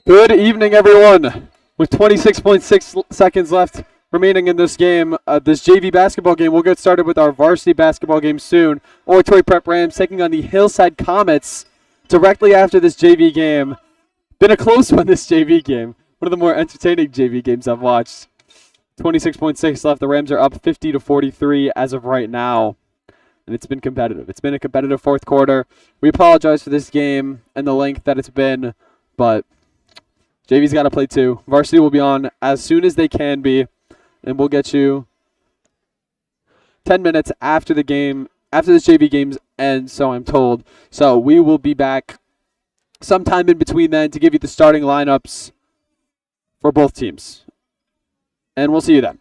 Good evening, everyone. With 26.6 seconds left remaining in this game, this JV basketball game, we'll get started with our varsity basketball game soon. Oratory Prep Rams taking on the Hillside Comets directly after this JV game. Been a close one, this JV game. One of the more entertaining JV games I've watched. 26.6 left. The Rams are up 50-43 as of right now. And it's been competitive. It's been a competitive fourth quarter. We apologize for this game and the length that it's been, but JV's got to play too. Varsity will be on as soon as they can be, and we'll get you 10 minutes after the game, after this JV game's end, so I'm told. So we will be back sometime in between then to give you the starting lineups for both teams. And we'll see you then.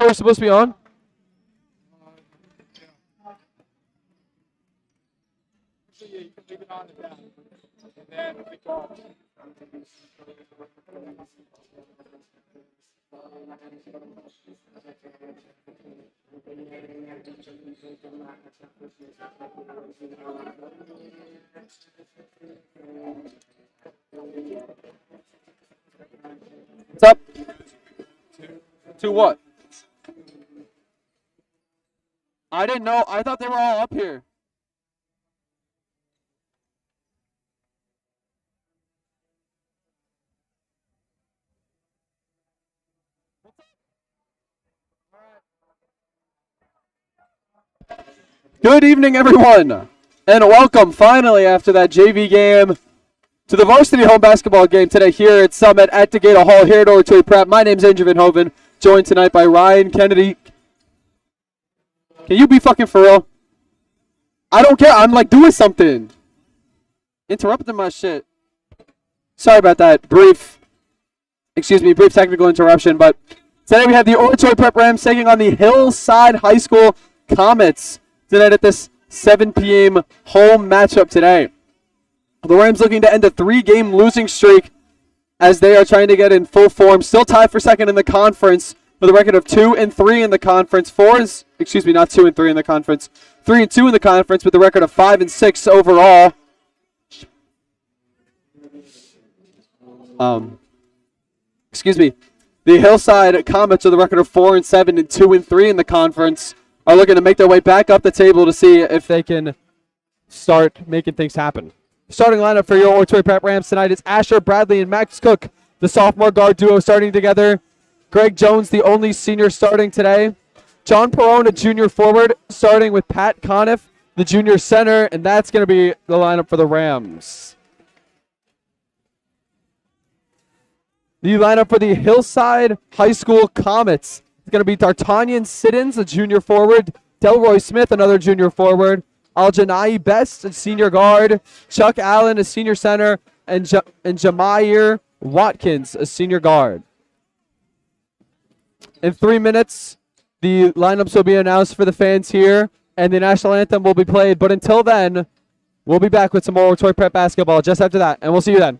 Oratory supposed to be on? What's up? To what? I didn't know. I thought they were all up here. Good evening, everyone, and welcome finally after that JV game to the varsity home basketball game today here at Summit at DeGata Hall here at Oratory Prep. My name's Andrew Van Hoven, joined tonight by Ryan Kennedy. Can you be fucking for real? I don't care. I'm like doing something. Interrupting my shit. Sorry about that. Brief technical interruption. But today we have the Oratory Prep Rams taking on the Hillside High School Comets tonight at this 7 p.m. home matchup today. The Rams looking to end a 3-game losing streak as they are trying to get in full form. Still tied for second in the conference with a record of 2-3 in the conference. Not 2-3 in the conference. 3-2 in the conference with a record of 5-6 overall. The Hillside Comets with a record of 4-7 and 2-3 in the conference are looking to make their way back up the table to see if they can start making things happen. Starting lineup for your Oratory Prep Rams tonight is Asher Bradley and Max Cook, the sophomore guard duo starting together. Greg Jones, the only senior starting today. John Perone, a junior forward, starting with Pat Conniff, the junior center, and that's going to be the lineup for the Rams. The lineup for the Hillside High School Comets is going to be D'Artagnan Siddons, a junior forward, Delroy Smith, another junior forward, Aljanai Best, a senior guard, Chuck Allen, a senior center, and Jamair Watkins, a senior guard. In 3 minutes, the lineups will be announced for the fans here, and the national anthem will be played. But until then, we'll be back with some more Oratory Prep basketball just after that, and we'll see you then.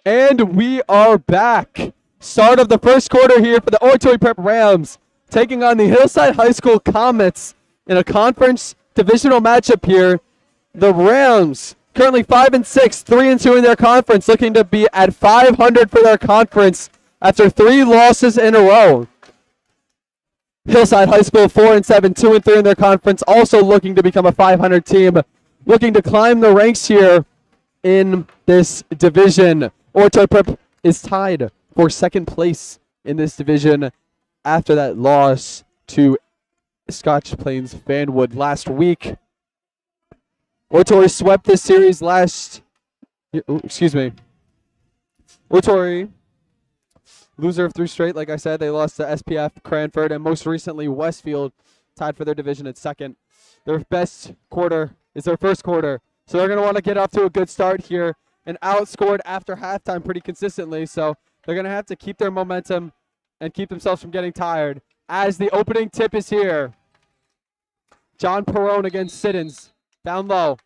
And we are back. Start of the first quarter here for the Oratory Prep Rams, taking on the Hillside High School Comets in a conference divisional matchup here. The Rams currently 5-6, 3-2 in their conference, looking to be at 500 for their conference after 3 losses in a row. Hillside High School 4-7, 2-3 in their conference, also looking to become a 500 team, looking to climb the ranks here in this division. Oratory Prep is tied for second place in this division after that loss to Scotch Plains Fanwood last week. Oratory swept this series Oratory, loser of 3 straight, like I said. They lost to SPF, Cranford, and most recently Westfield, tied for their division at second. Their best quarter is their first quarter, so they're going to want to get off to a good start here and outscored after halftime pretty consistently, so they're going to have to keep their momentum and keep themselves from getting tired. As the opening tip is here, John Perone against Siddons, down low.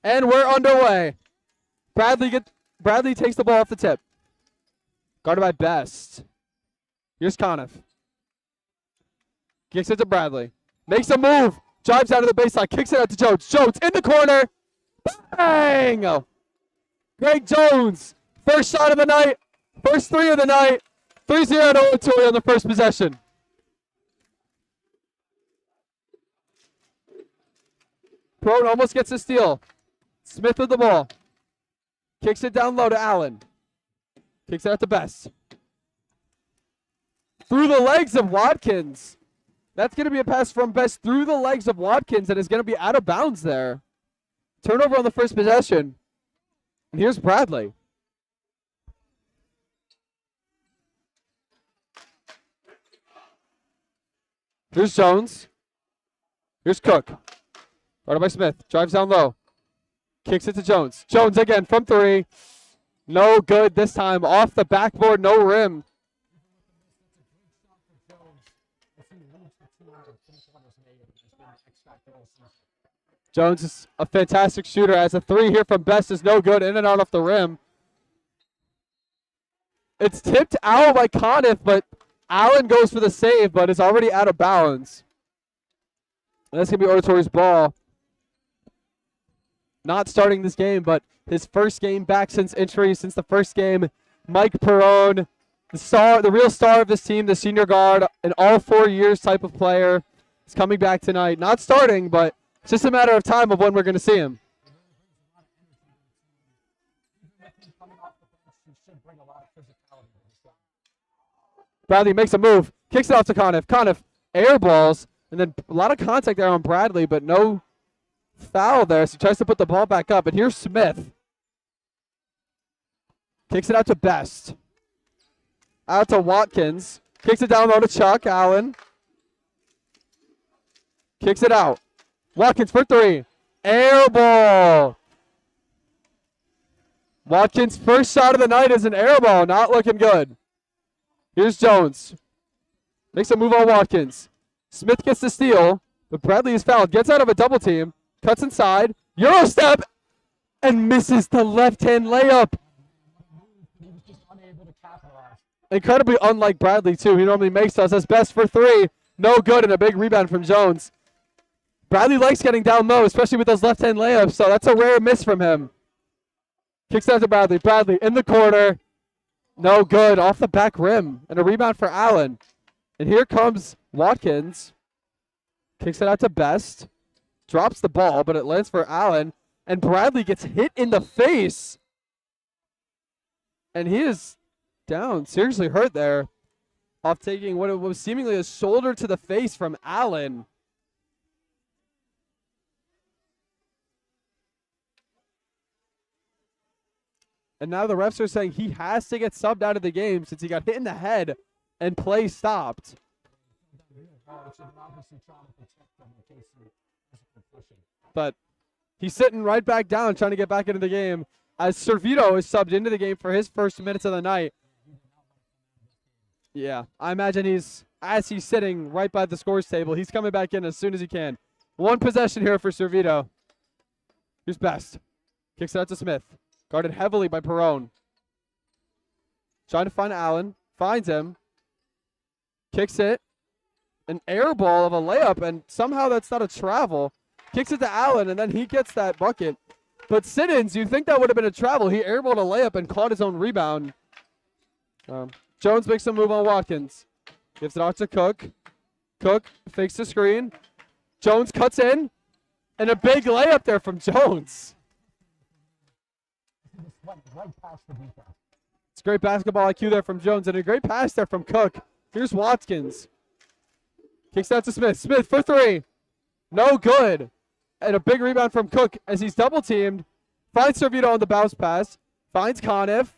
And we're underway. Bradley takes the ball off the tip. Guarded by Best. Here's Conniff. Kicks it to Bradley. Makes a move. Drives out of the baseline. Kicks it out to Jones. Jones in the corner. Bang! Greg Jones. First shot of the night. First 3 of the night. 3-0 to Oratory on the first possession. Perone almost gets a steal. Smith with the ball. Kicks it down low to Allen. Kicks it out to Best. Through the legs of Watkins. That's going to be a pass from Best through the legs of Watkins that is going to be out of bounds there. Turnover on the first possession. And here's Bradley. Here's Jones. Here's Cook. Guarded by Smith. Drives down low. Kicks it to Jones. Jones again from 3. No good this time. Off the backboard, no rim. Jones is a fantastic shooter. As a 3 here from Best is no good. In and out off the rim. It's tipped out by Conniff, but Allen goes for the save, but it's already out of bounds. And that's going to be Oratory's ball. Not starting this game, but his first game back since injury, since the first game. Mike Perone, the real star of this team, the senior guard, an all 4 years type of player, is coming back tonight. Not starting, but it's just a matter of time of when we're going to see him. Bradley makes a move, kicks it off to Conniff. Conniff air balls, and then a lot of contact there on Bradley, but no foul there, so he tries to put the ball back up. And here's Smith. Kicks it out to Best. Out to Watkins. Kicks it down low to Chuck Allen. Kicks it out. Watkins for 3. Air ball. Watkins' first shot of the night is an air ball. Not looking good. Here's Jones. Makes a move on Watkins. Smith gets the steal, but Bradley is fouled. Gets out of a double team. Cuts inside. Euro step. And misses the left-hand layup. He was just unable to capitalize. Incredibly unlike Bradley, too. He normally makes those. That's Best for 3. No good, and a big rebound from Jones. Bradley likes getting down low, especially with those left-hand layups, so that's a rare miss from him. Kicks out to Bradley. Bradley in the corner. No good. Off the back rim. And a rebound for Allen. And here comes Watkins. Kicks it out to Best. Drops the ball, but it lands for Allen. And Bradley gets hit in the face. And he is down. Seriously hurt there. Off taking what was seemingly a shoulder to the face from Allen. And now the refs are saying he has to get subbed out of the game since he got hit in the head and play stopped. But he's sitting right back down trying to get back into the game as Servito is subbed into the game for his first minutes of the night. Yeah, I imagine as he's sitting right by the scores table, he's coming back in as soon as he can. 1 possession here for Servito. Here's Best. Kicks it out to Smith. Guarded heavily by Perone. Trying to find Allen. Finds him. Kicks it. An air ball of a layup, and somehow that's not a travel. Kicks it to Allen, and then he gets that bucket. But Siddons, you'd think that would have been a travel. He airballed a layup and caught his own rebound. Jones makes a move on Watkins. Gives it out to Cook. Cook fakes the screen. Jones cuts in. And a big layup there from Jones. Right past the defense. It's great basketball IQ there from Jones, and a great pass there from Cook. Here's Watkins. Kicks out to Smith. Smith for three. No good. And a big rebound from Cook as he's double-teamed. Finds Servito on the bounce pass. Finds Conniff.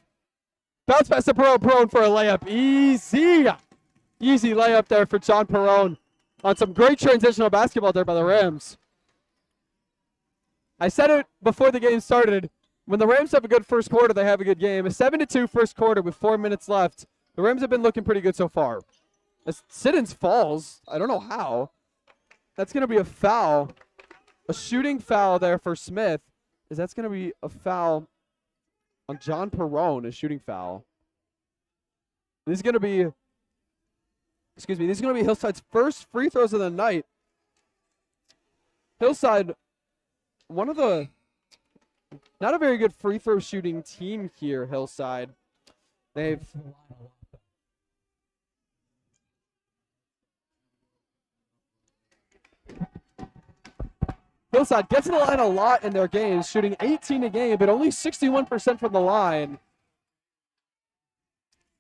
Bounce pass to Perone. Perone for a layup. Easy. Easy layup there for John Perone on some great transitional basketball there by the Rams. I said it before the game started. When the Rams have a good first quarter, they have a good game. A 7-2 first quarter with 4 minutes left. The Rams have been looking pretty good so far. As Siddons falls, I don't know how. That's going to be a foul. A shooting foul there for Smith. That's going to be a foul on John Perone, a shooting foul. This is going to be, these are going to be Hillside's first free throws of the night. Hillside, one of the, not a very good free throw shooting team here, Hillside. They've, Hillside gets to the line a lot in their games, shooting 18 a game, but only 61% from the line.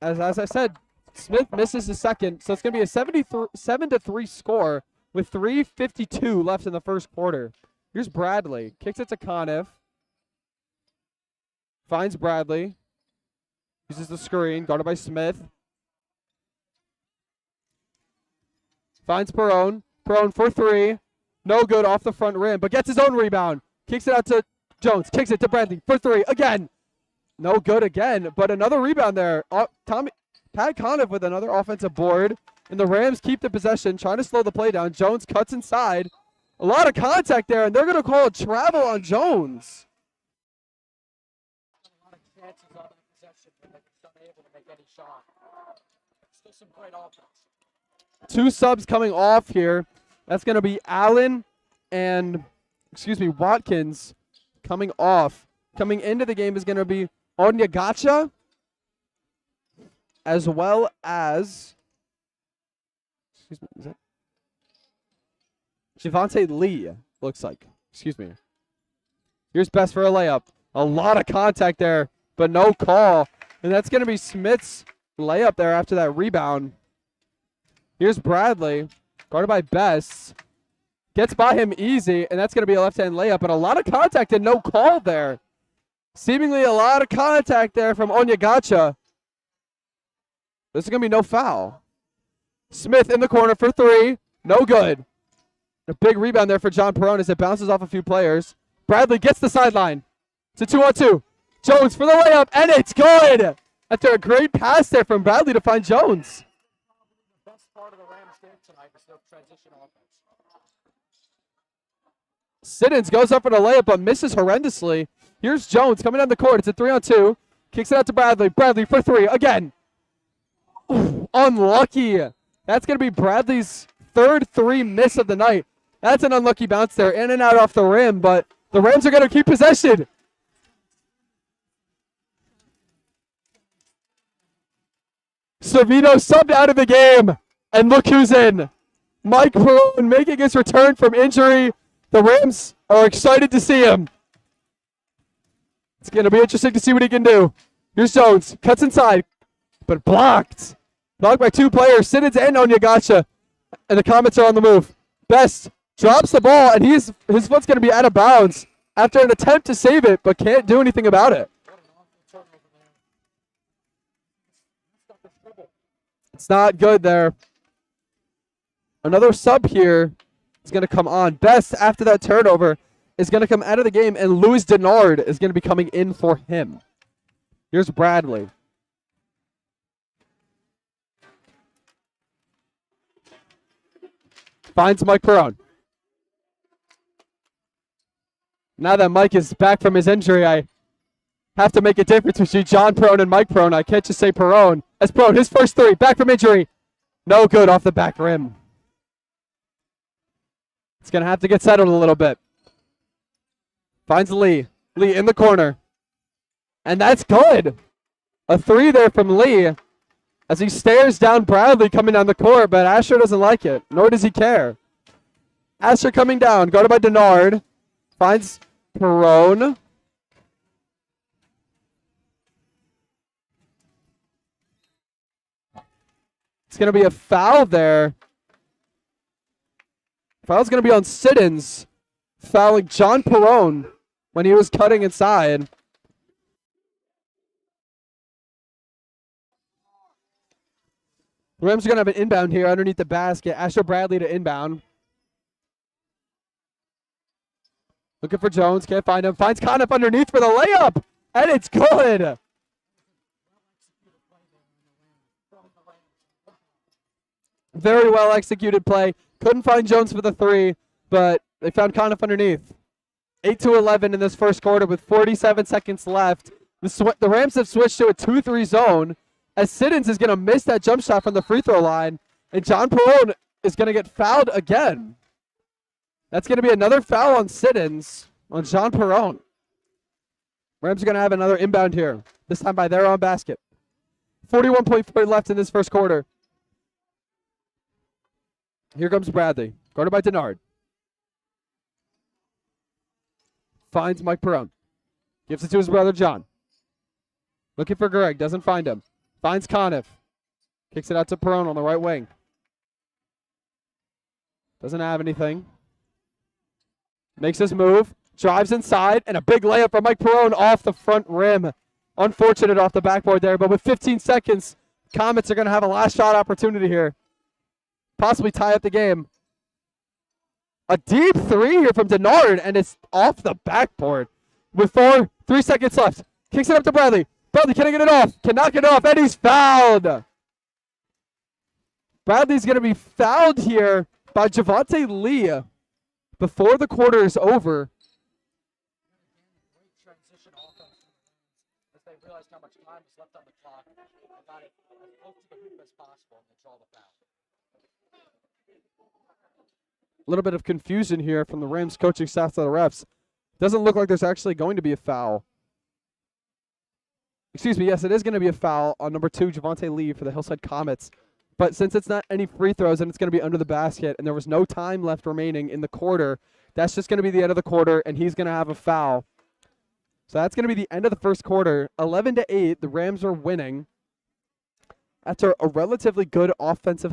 As I said, Smith misses the second, so it's going to be a 7-3 score with 3:52 left in the first quarter. Here's Bradley. Kicks it to Conniff. Finds Bradley. Uses the screen, guarded by Smith. Finds Perone. Perone for three. No good off the front rim, but gets his own rebound. Kicks it out to Jones. Kicks it to Bradley for three. Again. No good again, but another rebound there. Pat Conniff with another offensive board. And the Rams keep the possession, trying to slow the play down. Jones cuts inside. A lot of contact there, and they're going to call a travel on Jones. A lot of chances on that possession, but they're unable to make any shot. Still some great offense. Two subs coming off here. That's going to be Allen and, Watkins coming off. Coming into the game is going to be Onyagacha, as well as, is that Javante Lee, looks like. Here's Best for a layup. A lot of contact there, but no call. And that's going to be Smith's layup there after that rebound. Here's Bradley, guarded by Best. Gets by him easy, and that's going to be a left-hand layup. But a lot of contact and no call there. Seemingly a lot of contact there from Onyagacha. This is going to be no foul. Smith in the corner for three. No good. A big rebound there for John Perone as it bounces off a few players. Bradley gets the sideline. It's a 2-on-2. Jones for the layup, and it's good! After a great pass there from Bradley to find Jones. The best part of the Rams game tonight is their transition offense. Siddons goes up for the layup, but misses horrendously. Here's Jones coming down the court. It's a 3-on-2. Kicks it out to Bradley. Bradley for three again. Ooh, unlucky. That's going to be Bradley's third three miss of the night. That's an unlucky bounce there. In and out off the rim, but the Rams are going to keep possession. Servito subbed out of the game. And look who's in. Mike Perone making his return from injury. The Rams are excited to see him. It's going to be interesting to see what he can do. Here's Jones. Cuts inside, but blocked. Blocked by two players, Siddons and Onyagacha. And the Comets are on the move. Best drops the ball, and his foot's going to be out of bounds after an attempt to save it, but can't do anything about it. It's not good there. Another sub here is going to come on. Best, after that turnover, is going to come out of the game, and Louis Denard is going to be coming in for him. Here's Bradley. Finds Mike Perone. Now that Mike is back from his injury, I have to make a difference between John Perone and Mike Perone. I can't just say Perone. As Perone, his first three, back from injury. No good off the back rim. It's going to have to get settled a little bit. Finds Lee. Lee in the corner. And that's good. A three there from Lee as he stares down Bradley coming down the court, but Asher doesn't like it, nor does he care. Asher coming down, guarded by Denard. Finds Perone. It's going to be a foul there. Foul's going to be on Siddons, fouling John Perone when he was cutting inside. Rams are going to have an inbound here underneath the basket. Asher Bradley to inbound. Looking for Jones. Can't find him. Finds Conniff underneath for the layup. And it's good. Very well executed play. Couldn't find Jones for the three, but they found Conniff underneath. 8-11 in this first quarter with 47 seconds left. The Rams have switched to a 2-3 zone as Siddons is going to miss that jump shot from the free throw line, and John Perone is going to get fouled again. That's going to be another foul on Siddons, on John Perone. Rams are going to have another inbound here, this time by their own basket. 41.4 left in this first quarter. Here comes Bradley, guarded by Denard. Finds Mike Perone. Gives it to his brother John. Looking for Greg, doesn't find him. Finds Conniff. Kicks it out to Perone on the right wing. Doesn't have anything. Makes his move. Drives inside, and a big layup from Mike Perone off the front rim. Unfortunate off the backboard there, but with 15 seconds, Comets are going to have a last shot opportunity here. Possibly tie up the game. A deep three here from Denard, and it's off the backboard. With 3 seconds left. Kicks it up to Bradley. Bradley can't get it off. Cannot get it off, and he's fouled. Bradley's going to be fouled here by Javante Lee before the quarter is over. Great transition offense as they realized how much time is left on the clock. They got it as close to the hoop as possible and they draw the foul. A little bit of confusion here from the Rams coaching staff to the refs. Doesn't look like there's actually going to be a foul. Excuse me, yes, it is going to be a foul on number 2, Javante Lee for the Hillside Comets. But since it's not any free throws and it's going to be under the basket and there was no time left remaining in the quarter, that's just going to be the end of the quarter and he's going to have a foul. So that's going to be the end of the first quarter. 11-8, the Rams are winning after a relatively good offensive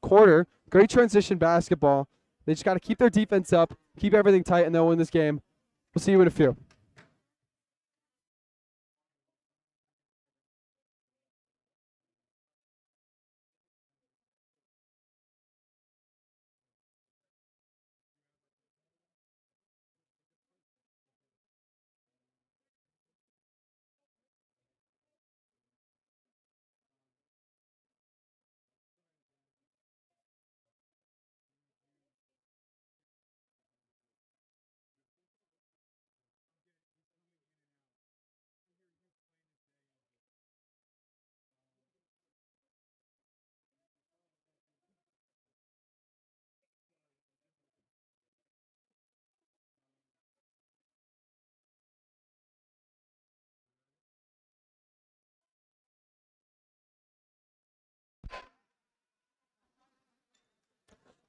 quarter. Great transition basketball. They just got to keep their defense up, keep everything tight, and they'll win this game. We'll see you in a few.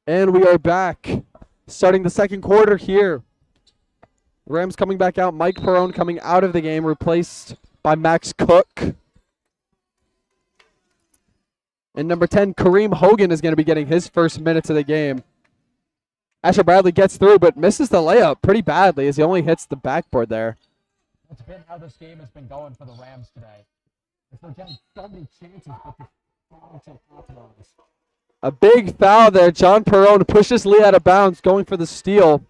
And we are back, starting the second quarter here. Rams coming back out. Mike Perone coming out of the game, replaced by Max Cook. And number 10, Kareem Hogan, is going to be getting his first minutes of the game. Asher Bradley gets through, but misses the layup pretty badly as he only hits the backboard there. That's been how this game has been going for the Rams today. They're getting so many chances, but they're failing to capitalize. A big foul there. John Perone pushes Lee out of bounds, going for the steal.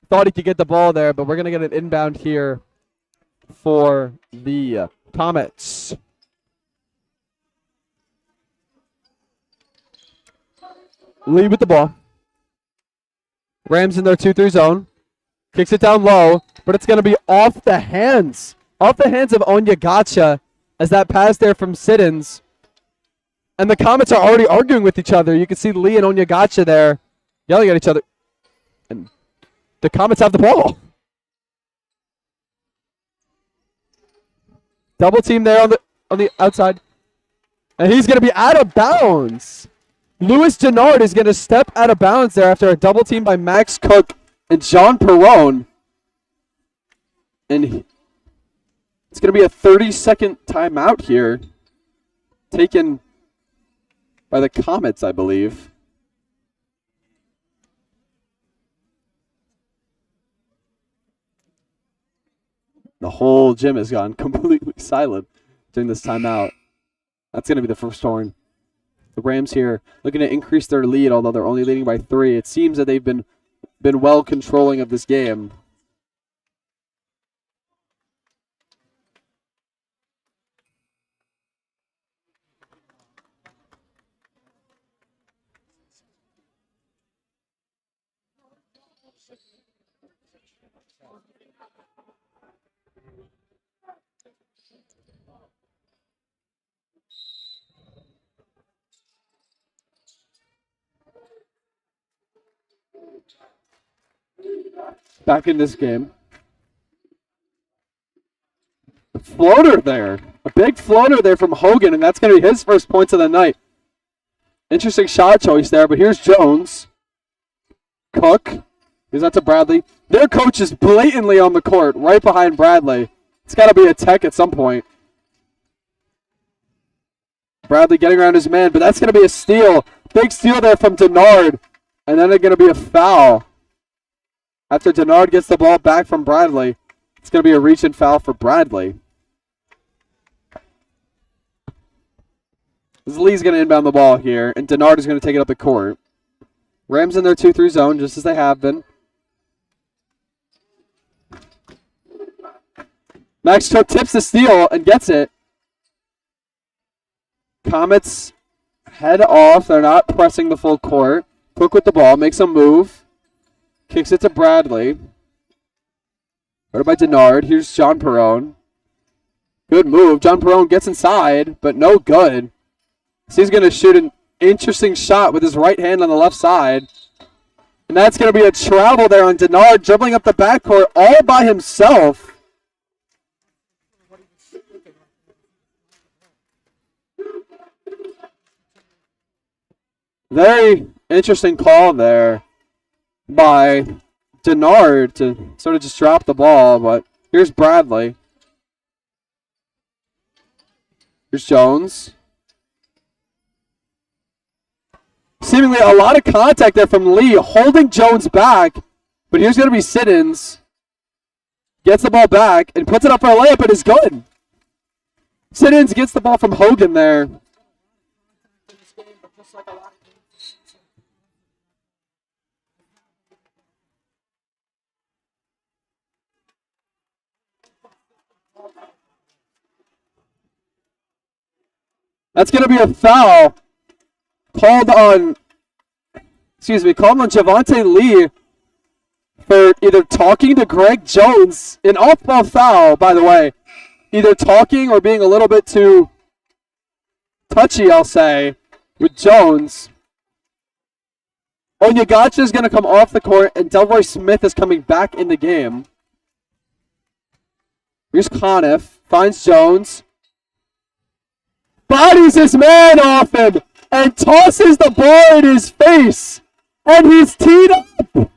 Thought he could get the ball there, but we're going to get an inbound here for the Comets. Lee with the ball. Rams in their 2-3 zone. Kicks it down low, but it's going to be off the hands. Off the hands of Onyagacha as that pass there from Siddons. And the Comets are already arguing with each other. You can see Lee and Onyagacha there yelling at each other. And the Comets have the ball. Double team there on the outside. And he's going to be out of bounds. Louis Denard is going to step out of bounds there after a double team by Max Cook and John Perrone. And it's going to be a 30-second timeout here, taken by the Comets, I believe. The whole gym has gone completely silent during this timeout. That's going to be the first horn. The Rams here looking to increase their lead, although they're only leading by 3. It seems that they've been well controlling of this game. Back in this game. A floater there. A big floater there from Hogan, and that's going to be his first points of the night. Interesting shot choice there, but here's Jones. Cook. Gives that to Bradley. Their coach is blatantly on the court, right behind Bradley. It's got to be a tech at some point. Bradley getting around his man, but that's going to be a steal. Big steal there from Denard, and then it's going to be a foul. After Denard gets the ball back from Bradley, it's going to be a reach and foul for Bradley. Lee's going to inbound the ball here, and Denard is going to take it up the court. Rams in their 2-3 zone, just as they have been. Max Cook tips the steal and gets it. Comets head off. They're not pressing the full court. Cook with the ball, makes a move. Kicks it to Bradley. Right by Denard. Here's John Perrone. Good move. John Perrone gets inside, but no good. So he's going to shoot an interesting shot with his right hand on the left side. And that's going to be a travel there on Denard, dribbling up the backcourt all by himself. Very interesting call there by Denard to sort of just drop the ball, but here's Bradley. Here's Jones. Seemingly a lot of contact there from Lee, holding Jones back, but here's going to be Siddons. Gets the ball back and puts it up for a layup, and is good. Siddons gets the ball from Hogan there. That's going to be a foul called on Javante Lee for either talking to Greg Jones, an off-ball foul, by the way, either talking or being a little bit too touchy, I'll say, with Jones. Onyagacha is going to come off the court, and Delroy Smith is coming back in the game. Here's Conniff, finds Jones. Bodies his man off him and tosses the ball in his face. And he's teed up.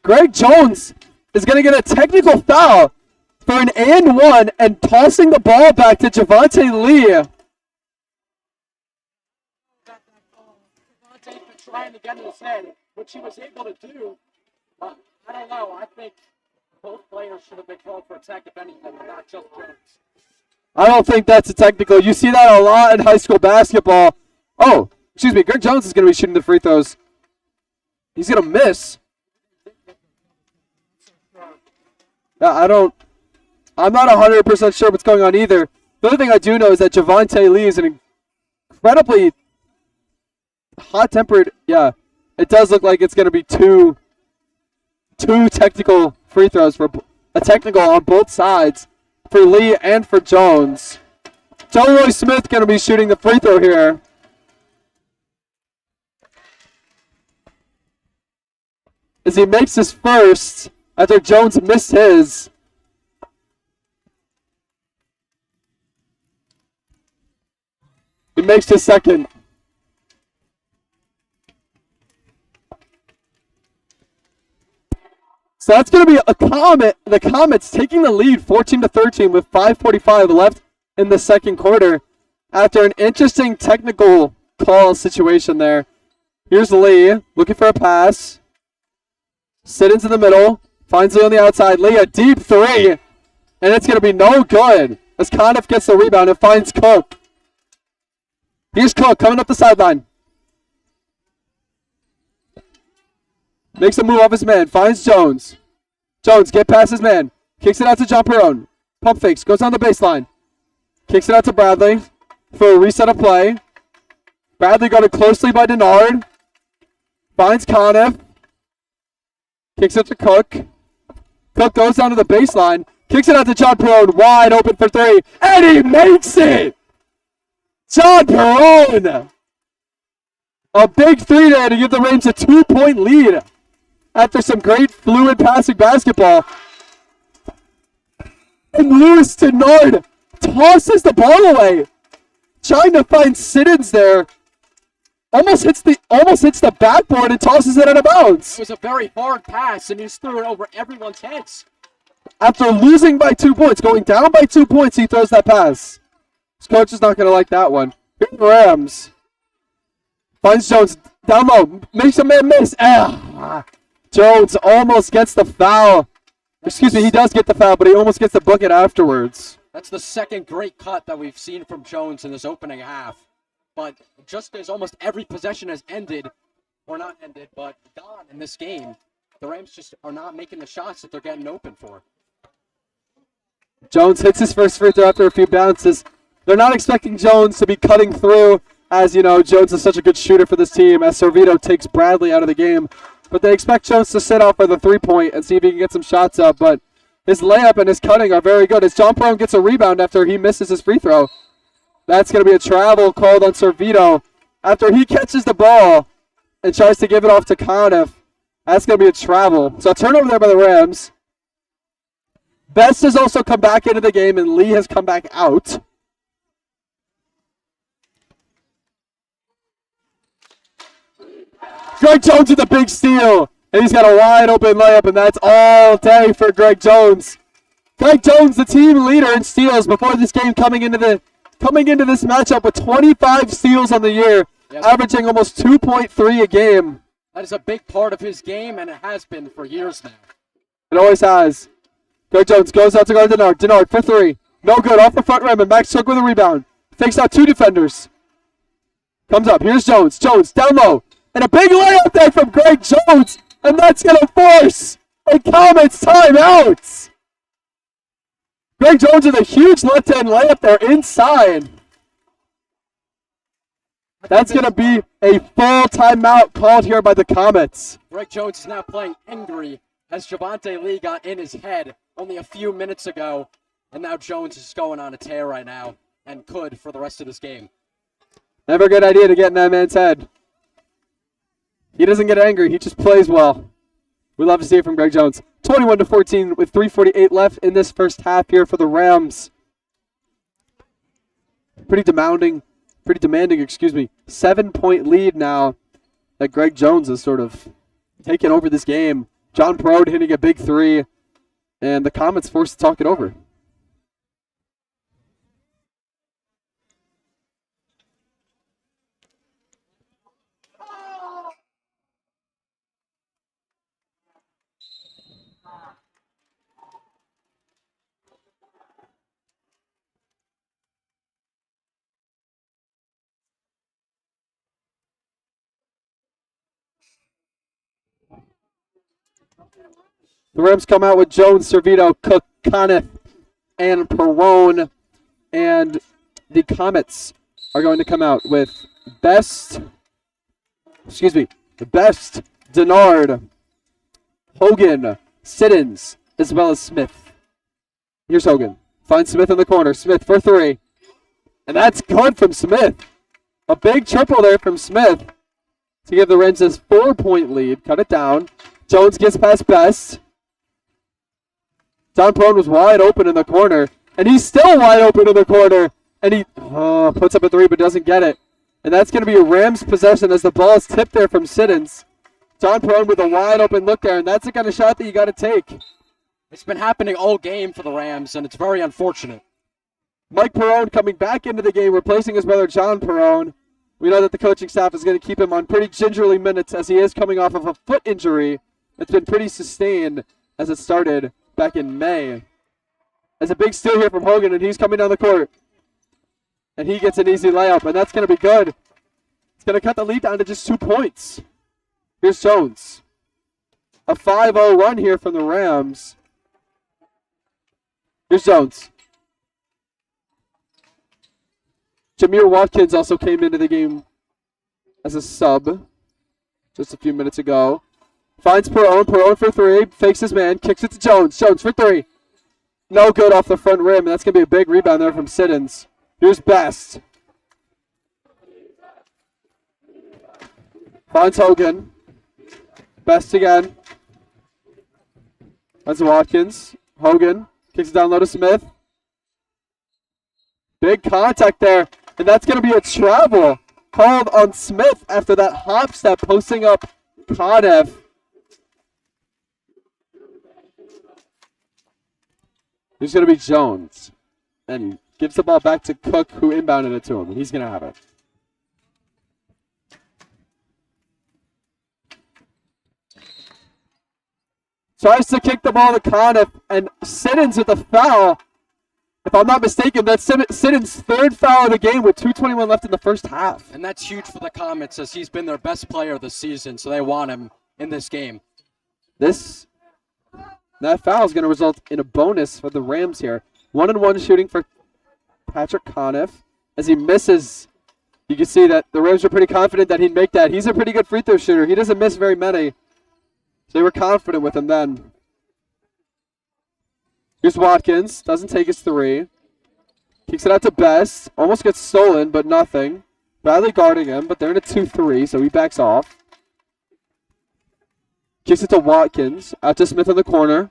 Greg Jones is going to get a technical foul for an and one and tossing the ball back to Javante Lee. Javante trying to get in his head, which he was able to do. But I don't know. I think both players should have been called for a tech, if anything, and not just Jones. I don't think that's a technical. You see that a lot in high school basketball. Oh, excuse me. Greg Jones is going to be shooting the free throws. He's going to miss. Yeah, I'm not 100% sure what's going on either. The other thing I do know is that Javante Lee is an incredibly hot-tempered. Yeah, it does look like it's going to be two technical free throws for a technical on both sides for Lee and for Jones. Joe Smith going to be shooting the free throw here. As he makes his first after Jones missed his. He makes his second. So that's going to be a Comet. The Comets taking the lead 14-13 with 5:45 left in the second quarter after an interesting technical call situation there. Here's Lee looking for a pass. Sit into the middle. Finds Lee on the outside. Lee a deep three. And it's going to be no good as Conniff gets the rebound and finds Cook. Here's Cook coming up the sideline. Makes a move off his man. Finds Jones. Jones get past his man. Kicks it out to John Perone. Pump fakes. Goes on the baseline. Kicks it out to Bradley for a reset of play. Bradley guarded closely by Denard. Finds Conniff. Kicks it to Cook. Cook goes down to the baseline. Kicks it out to John Perone. Wide open for three. And he makes it! John Perone! A big three there to give the Rams a 2-point lead after some great fluid passing basketball. And Louis Denard tosses the ball away, trying to find Siddons there. Almost hits the backboard and tosses it out of bounds. It was a very hard pass, and he just threw it over everyone's heads. After losing by 2 points, going down by 2 points, he throws that pass. His coach is not going to like that one. Here are the Rams. Finds Jones down low. Makes a man miss. Jones almost gets the foul. Excuse me, he does get the foul, but he almost gets the bucket afterwards. That's the second great cut that we've seen from Jones in this opening half. But just as almost every possession has ended, or not ended, but gone in this game, the Rams just are not making the shots that they're getting open for. Jones hits his first free throw after a few bounces. They're not expecting Jones to be cutting through, as you know, Jones is such a good shooter for this team, as Servito takes Bradley out of the game. But they expect Jones to sit out for the three-point and see if he can get some shots up. But his layup and his cutting are very good, as John Perone gets a rebound after he misses his free throw. That's going to be a travel called on Servito after he catches the ball and tries to give it off to Conniff. That's going to be a travel. So a turnover there by the Rams. Best has also come back into the game, and Lee has come back out. Greg Jones with a big steal, and he's got a wide open layup, and that's all day for Greg Jones. Greg Jones, the team leader in steals before this game, coming into this matchup with 25 steals on the year, averaging almost 2.3 a game. That is a big part of his game, and it has been for years now. It always has. Greg Jones goes out to guard Denard. Denard for three. No good. Off the front rim, and Max Cook with a rebound. Fakes out two defenders. Comes up. Here's Jones. Jones down low. And a big layup there from Greg Jones. And that's going to force a Comets timeout. Greg Jones with a huge left-hand layup there inside. That's going to be a full timeout called here by the Comets. Greg Jones is now playing angry as Javonte Lee got in his head only a few minutes ago. And now Jones is going on a tear right now and could for the rest of this game. Never a good idea to get in that man's head. He doesn't get angry. He just plays well. We love to see it from Greg Jones. 21-14 with 3:48 left in this first half here for the Rams. Pretty demanding, 7-point lead now that Greg Jones is sort of taking over this game. John Perode hitting a big three, and the Comets forced to talk it over. The Rams come out with Jones, Servito, Cook, Conniff, and Perone. And the Comets are going to come out with Best, Best, Denard, Hogan, Siddons, as well as Smith. Here's Hogan. Finds Smith in the corner. Smith for three. And that's good from Smith. A big triple there from Smith to give the Rams this 4-point lead. Cut it down. Jones gets past Best. Don Perone was wide open in the corner. And he's still wide open in the corner. And he puts up a three but doesn't get it. And that's going to be a Rams possession as the ball is tipped there from Siddons. Don Perone with a wide open look there. And that's the kind of shot that you got to take. It's been happening all game for the Rams, and it's very unfortunate. Mike Perone coming back into the game, replacing his brother John Perone. We know that the coaching staff is going to keep him on pretty gingerly minutes as he is coming off of a foot injury that's been pretty sustained as it started back in May. There's a big steal here from Hogan, and he's coming down the court. And he gets an easy layup, and that's going to be good. It's going to cut the lead down to just 2 points. Here's Jones. A 5-0 run here from the Rams. Here's Jones. Jameer Watkins also came into the game as a sub just a few minutes ago. Finds Perone. Perone for three. Fakes his man. Kicks it to Jones. Jones for three. No good off the front rim. And that's going to be a big rebound there from Siddons. Here's Best. Finds Hogan. Best again. That's Watkins. Hogan. Kicks it down low to Smith. Big contact there. And that's going to be a travel called on Smith after that hop step posting up Kadev. There's going to be Jones. And gives the ball back to Cook, who inbounded it to him. And he's going to have it. Tries to kick the ball to Conniff, and Siddons with a foul. If I'm not mistaken, that's Siddons' third foul of the game with 2:21 left in the first half. And that's huge for the Comets as he's been their best player this season, so they want him in this game. That foul is going to result in a bonus for the Rams here. 1-on-1 shooting for Patrick Conniff. As he misses, you can see that the Rams are pretty confident that he'd make that. He's a pretty good free throw shooter. He doesn't miss very many. So they were confident with him then. Here's Watkins. Doesn't take his three. Kicks it out to Best. Almost gets stolen, but nothing. Bradley guarding him, but they're in a 2-3, so he backs off. Kicks it to Watkins. Out to Smith in the corner.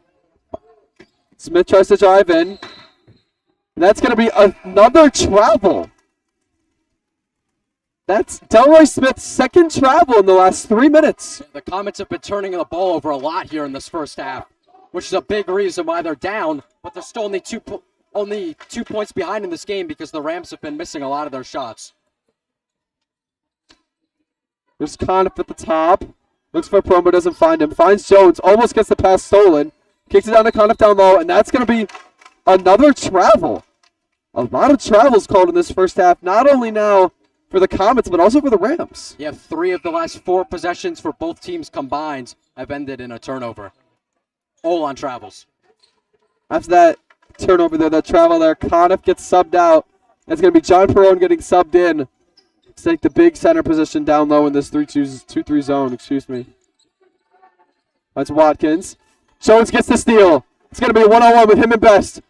Smith tries to drive in. And that's going to be another travel. That's Delroy Smith's second travel in the last 3 minutes. The Comets have been turning the ball over a lot here in this first half, which is a big reason why they're down, but they're still only 2 points behind in this game because the Rams have been missing a lot of their shots. There's Conniff at the top. Looks for Perone, but doesn't find him. Finds Jones. Almost gets the pass stolen. Kicks it down to Conniff down low, and that's going to be another travel. A lot of travels called in this first half, not only now for the Comets, but also for the Rams. Yeah, 3 of the last 4 possessions for both teams combined have ended in a turnover. All on travels. After that turnover there, that travel there, Conniff gets subbed out. That's going to be John Perone getting subbed in to take the big center position down low in this 2-3 zone, That's Watkins. Jones gets the steal. It's going to be a 1-on-1 with him and Best.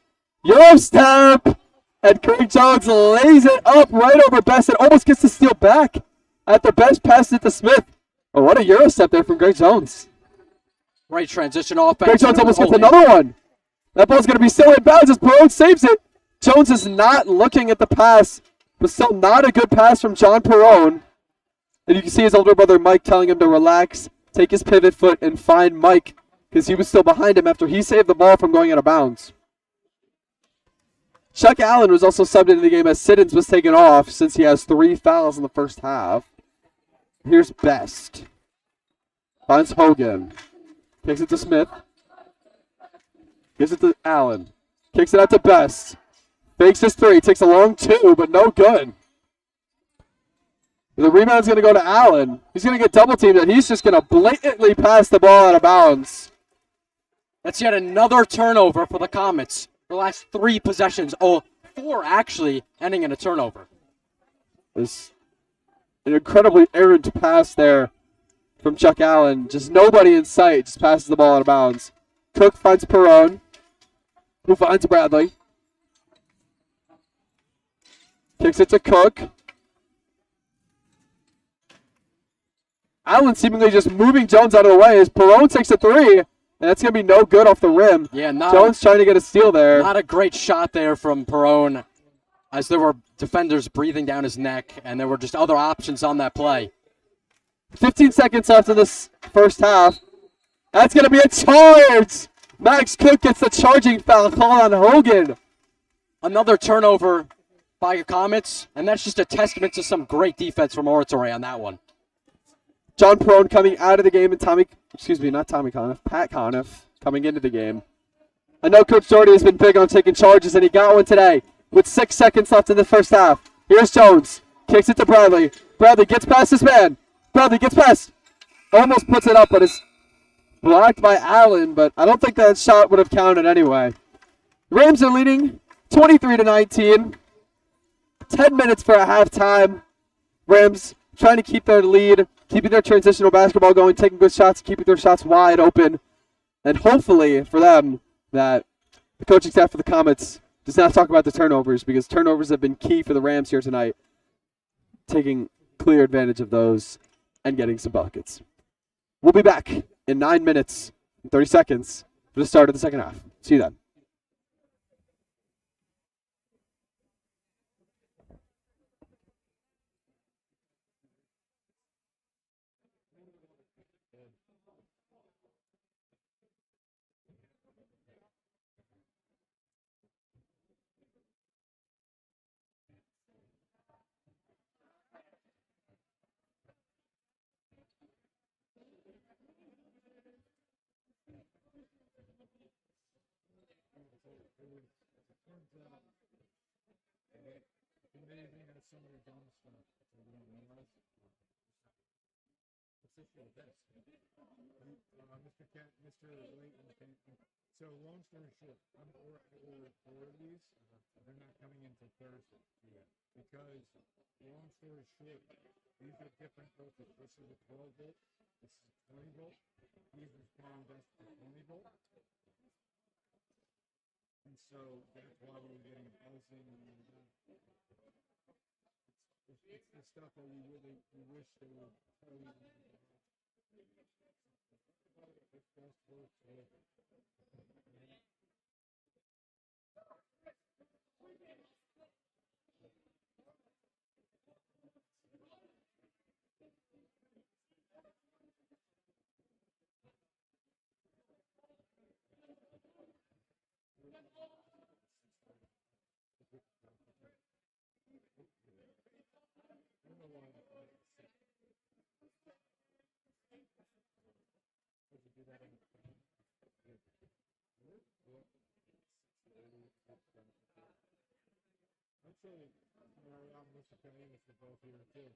Euro step! And Craig Jones lays it up right over Best and almost gets the steal back after Best passed it to Smith. Oh, what a Euro step there from Greg Jones. Right transition offense. Greg Jones almost gets another one. That ball's going to be still in bounds as Perone saves it. Jones is not looking at the pass, but still not a good pass from John Perone. And you can see his older brother Mike telling him to relax, take his pivot foot, and find Mike because he was still behind him after he saved the ball from going out of bounds. Chuck Allen was also subbed into the game as Siddons was taken off since he has 3 fouls in the first half. Here's Best. Finds Hogan. Kicks it to Smith. Gives it to Allen. Kicks it out to Best. Fakes his 3. Takes a long 2, but no good. The rebound's going to go to Allen. He's going to get double teamed, and he's just going to blatantly pass the ball out of bounds. That's yet another turnover for the Comets. The last 3 possessions, 4 actually, ending in a turnover. An incredibly errant pass there from Chuck Allen. Just nobody in sight. Just passes the ball out of bounds. Cook finds Perone, who finds Bradley. Kicks it to Cook. Allen seemingly just moving Jones out of the way as Perone takes a three, and that's going to be no good off the rim. Yeah, Jones trying to get a steal there. Not a great shot there from Perone, as there were defenders breathing down his neck, and there were just other options on that play. 15 seconds left in this first half. That's going to be a charge! Max Cook gets the charging foul call on Hogan. Another turnover by your Comets, and that's just a testament to some great defense from Oratory on that one. John Perone coming out of the game, and Pat Conniff coming into the game. I know Coach Doherty has been big on taking charges, and he got one today with 6 seconds left in the first half. Here's Jones. Kicks it to Bradley. Bradley gets past his man. Bradley gets past. Almost puts it up, but it's blocked by Allen, but I don't think that shot would have counted anyway. Rams are leading 23-19. 10 minutes for a halftime. Rams trying to keep their lead, keeping their transitional basketball going, taking good shots, keeping their shots wide open. And hopefully for them that the coaching staff for the Comets does not talk about the turnovers, because turnovers have been key for the Rams here tonight, taking clear advantage of those and getting some buckets. We'll be back in 9 minutes and 30 seconds for the start of the second half. See you then. So long story short, these they're not coming in till Thursday because long story short, these are different voltages. This is a 12 volt, this is a 20 volt. These are paying best for 20 volt, and so that's why we're getting buzzing. It's the stuff that we wish they would tell you. Actually, I'm Mr. Canadian for both here too.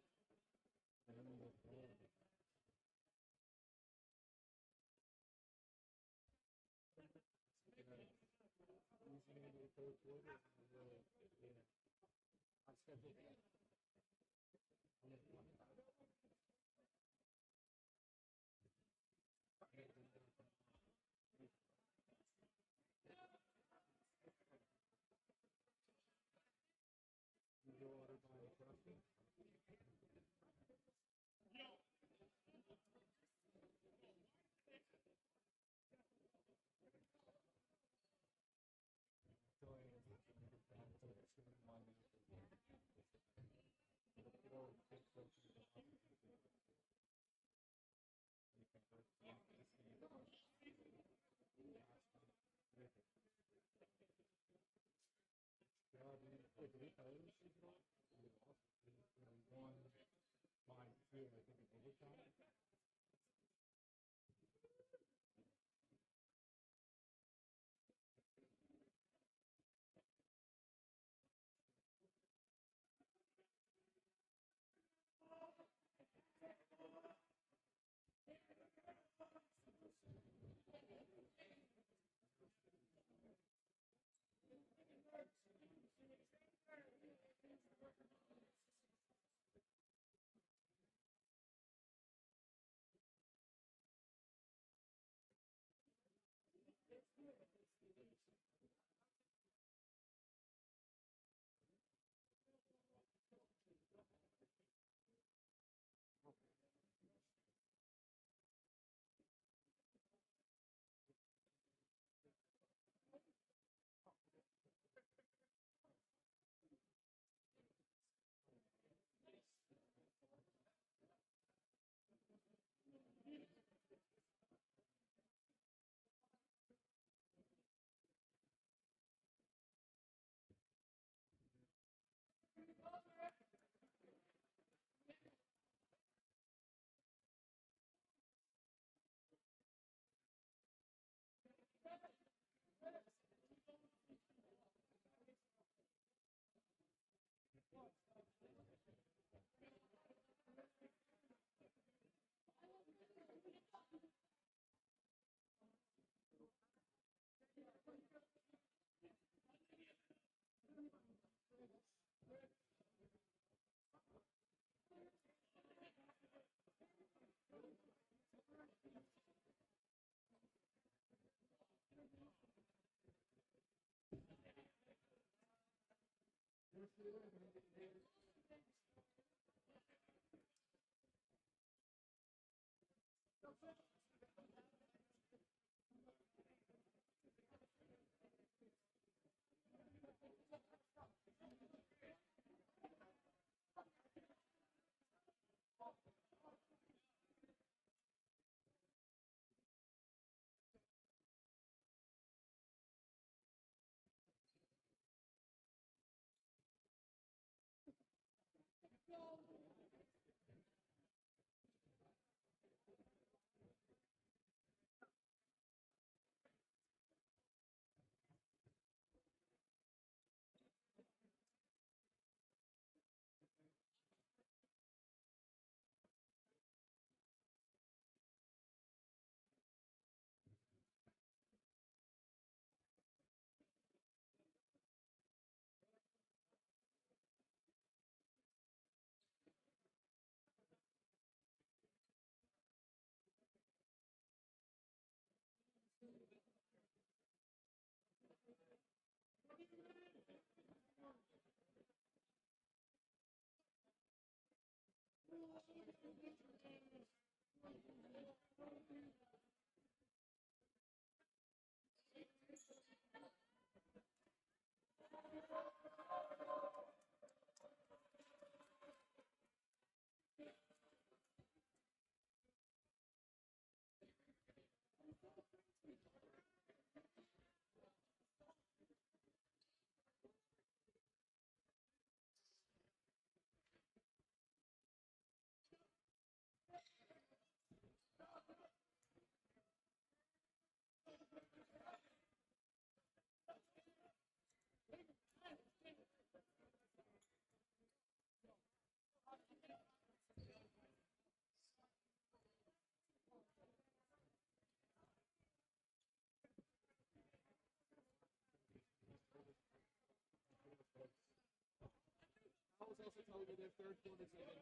I was also telling you their third quarter's again.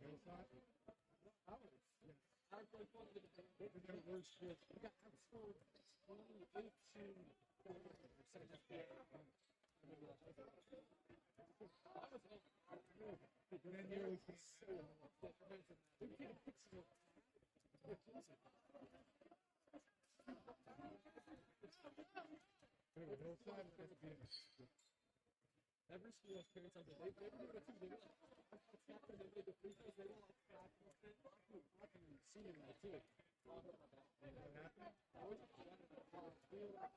Hillside? I was. Yes. Our third quarter, their worst quarter. We got outscored 28 to 4. Then there was so we can't fix it. Hillside is going to be every school has parents out there. They do it too. They were like, after they made the free throws, they were like practice. I can see them there too. What happened? I was just running the college. We were like,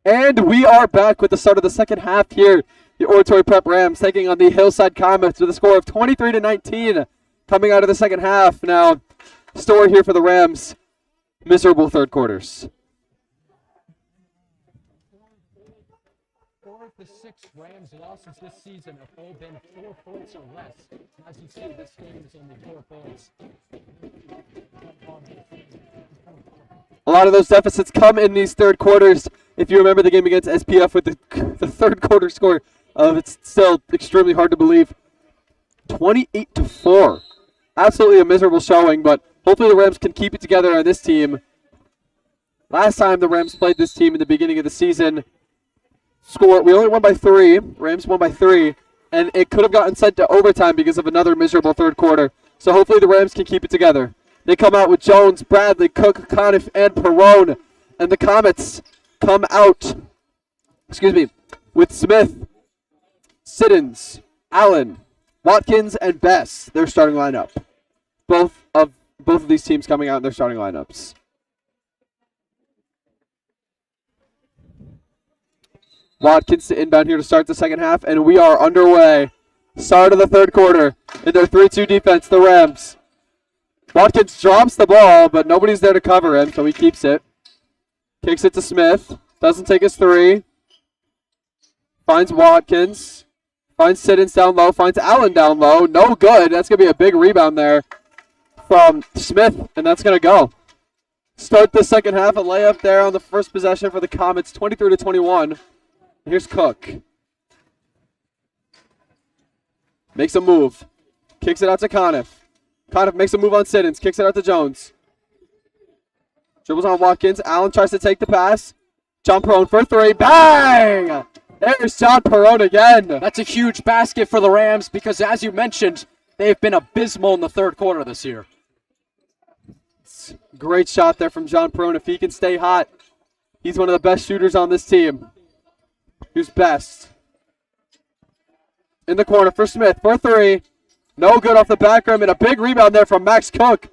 And we are back with the start of the second half here. The Oratory Prep Rams taking on the Hillside Comets with a score of 23-19 coming out of the second half. Now, story here for the Rams, miserable third quarters. 4 of the 6 Rams losses this season have all been 4 points or less. As you see, this game is only 4 points. A lot of those deficits come in these third quarters. If you remember the game against SPF with the third quarter score, it's still extremely hard to believe. 28-4. Absolutely a miserable showing, but hopefully the Rams can keep it together on this team. Last time the Rams played this team in the beginning of the season, we only won by 3. Rams won by 3, and it could have gotten sent to overtime because of another miserable third quarter. So hopefully the Rams can keep it together. They come out with Jones, Bradley, Cook, Conniff, and Perrone. And the Comets come out, with Smith, Siddons, Allen, Watkins, and Bess, their starting lineup. Both of these teams coming out in their starting lineups. Watkins to inbound here to start the second half, and we are underway. Start of the third quarter in their 3-2 defense, the Rams. Watkins drops the ball, but nobody's there to cover him, so he keeps it. Kicks it to Smith. Doesn't take his 3. Finds Watkins. Finds Siddons down low. Finds Allen down low. No good. That's going to be a big rebound there from Smith, and that's going to go. Start the second half. A layup there on the first possession for the Comets, 23-21. Here's Cook. Makes a move. Kicks it out to Conniff. Conniff makes a move on Siddons. Kicks it out to Jones. Dribbles on Watkins. Allen tries to take the pass. John Perrone for 3. Bang! There's John Perrone again. That's a huge basket for the Rams because, as you mentioned, they've been abysmal in the third quarter this year. Great shot there from John Perrone. If he can stay hot, he's one of the best shooters on this team. Who's best? In the corner for Smith for 3. No good off the back rim, and a big rebound there from Max Cook.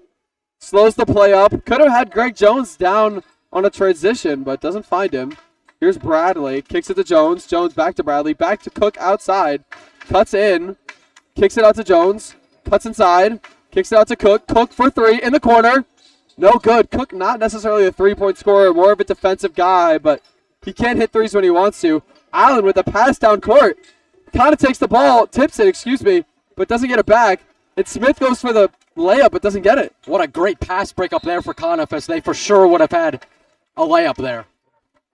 Slows the play up. Could have had Greg Jones down on a transition, but doesn't find him. Here's Bradley. Kicks it to Jones. Jones back to Bradley. Back to Cook outside. Cuts in. Kicks it out to Jones. Cuts inside. Kicks it out to Cook. Cook for 3 in the corner. No good. Cook not necessarily a three-point scorer, more of a defensive guy, but he can't hit threes when he wants to. Allen with a pass down court. Kind of takes the ball, tips it, but doesn't get it back. And Smith goes for the layup, but doesn't get it. What a great pass breakup there for Conniff, as they for sure would have had a layup there.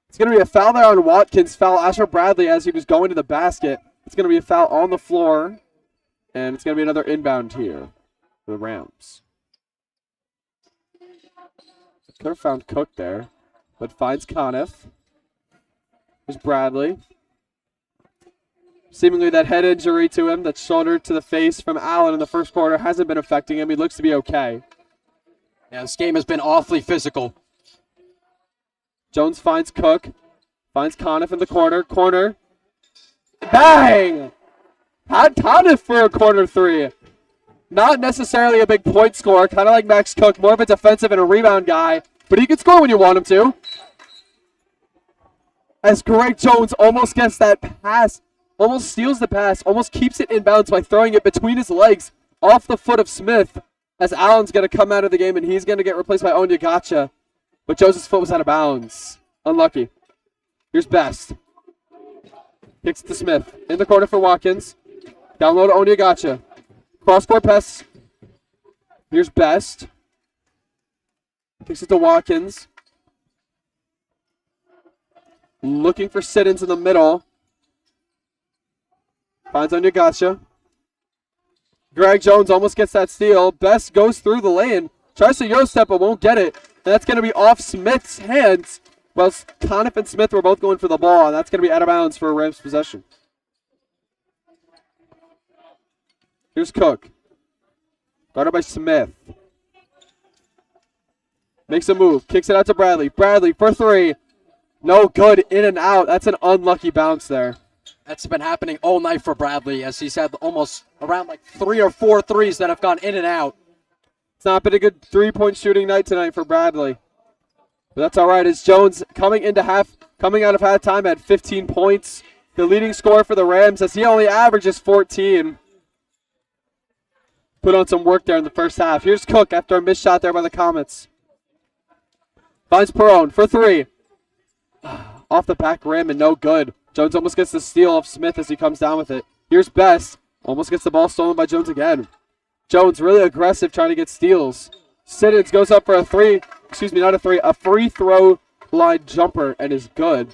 It's going to be a foul there on Watkins. Foul Asher Bradley as he was going to the basket. It's going to be a foul on the floor. And it's going to be another inbound here for the Rams. Could have found Cook there, but finds Conniff. There's Bradley. Seemingly that head injury to him, that shoulder to the face from Allen in the first quarter hasn't been affecting him. He looks to be okay. Yeah, this game has been awfully physical. Jones finds Cook. Finds Conniff in the corner. Bang! Had Conniff for a corner 3. Not necessarily a big point scorer, kind of like Max Cook, more of a defensive and a rebound guy, but he can score when you want him to. As Greg Jones almost gets that pass, almost steals the pass, almost keeps it inbounds by throwing it between his legs off the foot of Smith, as Allen's going to come out of the game and he's going to get replaced by Onyagacha. But Joseph's foot was out of bounds. Unlucky. Here's Best. Kicks to Smith. In the corner for Watkins. Down low to Onyagacha. Cross-court pass. Here's Best. Kicks it to Watkins. Looking for Siddons in the middle. Finds Onyagacha. Greg Jones almost gets that steal. Best goes through the lane. Tries to Euro step but won't get it. And that's going to be off Smith's hands. Well, Conniff and Smith were both going for the ball, and that's going to be out of bounds for a Rams possession. Here's Cook. Guarded by Smith. Makes a move. Kicks it out to Bradley. Bradley for 3. No good. In and out. That's an unlucky bounce there. That's been happening all night for Bradley, as he's had almost around like 3 or 4 threes that have gone in and out. It's not been a good three-point shooting night tonight for Bradley. But that's all right. As Jones coming out of halftime at 15 points, the leading scorer for the Rams, as he only averages 14. Put on some work there in the first half. Here's Cook after a missed shot there by the Comets. Finds Perone for three. Off the back rim and no good. Jones almost gets the steal of Smith as he comes down with it. Here's Best. Almost gets the ball stolen by Jones again. Jones really aggressive trying to get steals. Siddons goes up for a free throw line jumper and is good.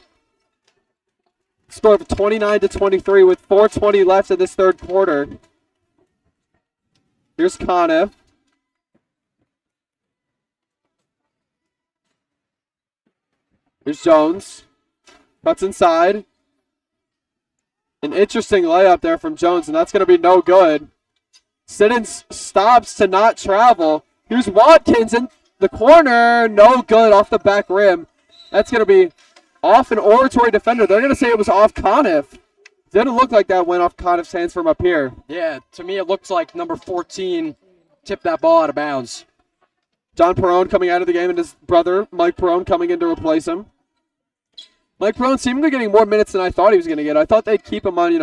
Score of 29-23 with 4:20 left in this third quarter. Here's Conniff. Here's Jones. Cuts inside. An interesting layup there from Jones, and that's going to be no good. Siddons stops to not travel. Here's Watkins in the corner. No good off the back rim. That's going to be off an Oratory defender. They're going to say it was off Conniff. Didn't look like that went off Conniff's hands from up here. Yeah, to me it looks like number 14 tipped that ball out of bounds. John Perone coming out of the game and his brother, Mike Perone, coming in to replace him. Mike Perone seemingly getting more minutes than I thought he was going to get. I thought they'd keep him on,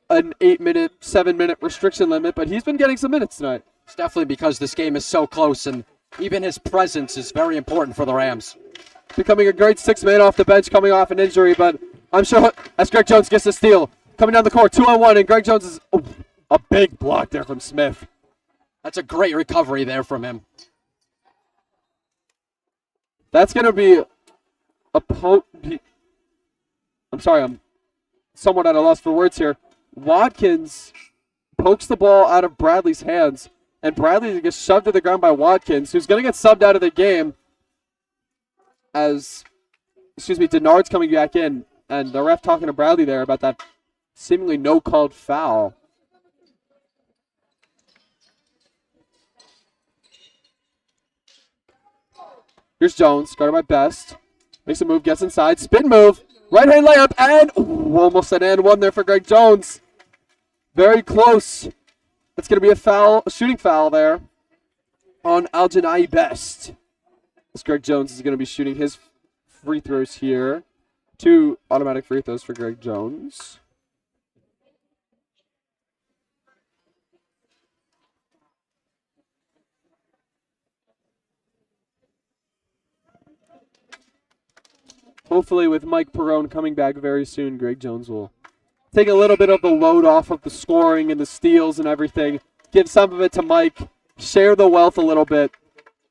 an 8-minute, 7-minute restriction limit, but he's been getting some minutes tonight. It's definitely because this game is so close, and even his presence is very important for the Rams. Becoming a great 6-man off the bench, coming off an injury, but I'm sure as Greg Jones gets the steal, coming down the court, 2-on-1, and Greg Jones is a big block there from Smith. That's a great recovery there from him. That's going to be I'm sorry, I'm somewhat at a loss for words here. Watkins pokes the ball out of Bradley's hands, and Bradley gets shoved to the ground by Watkins, who's going to get subbed out of the game as, Denard's coming back in, and the ref talking to Bradley there about that seemingly no called foul. Here's Jones, guarded by Best. Makes a move, gets inside, spin move, right hand layup, and almost an and one there for Greg Jones. Very close. That's going to be a shooting foul there on Aljanai Best. As Greg Jones is going to be shooting his free throws here. 2 automatic free throws for Greg Jones. Hopefully with Mike Perone coming back very soon, Greg Jones will take a little bit of the load off of the scoring and the steals and everything. Give some of it to Mike. Share the wealth a little bit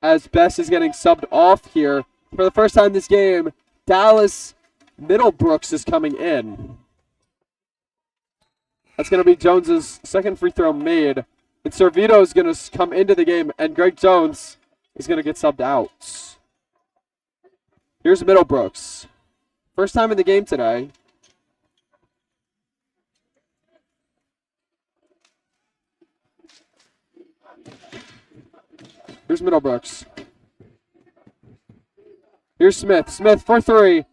as Best is getting subbed off here. For the first time this game, Dallas Middlebrooks is coming in. That's going to be Jones's second free throw made. And Servito is going to come into the game, and Greg Jones is going to get subbed out. Here's Middlebrooks. First time in the game today. Here's Middlebrooks. Here's Smith. Smith for three.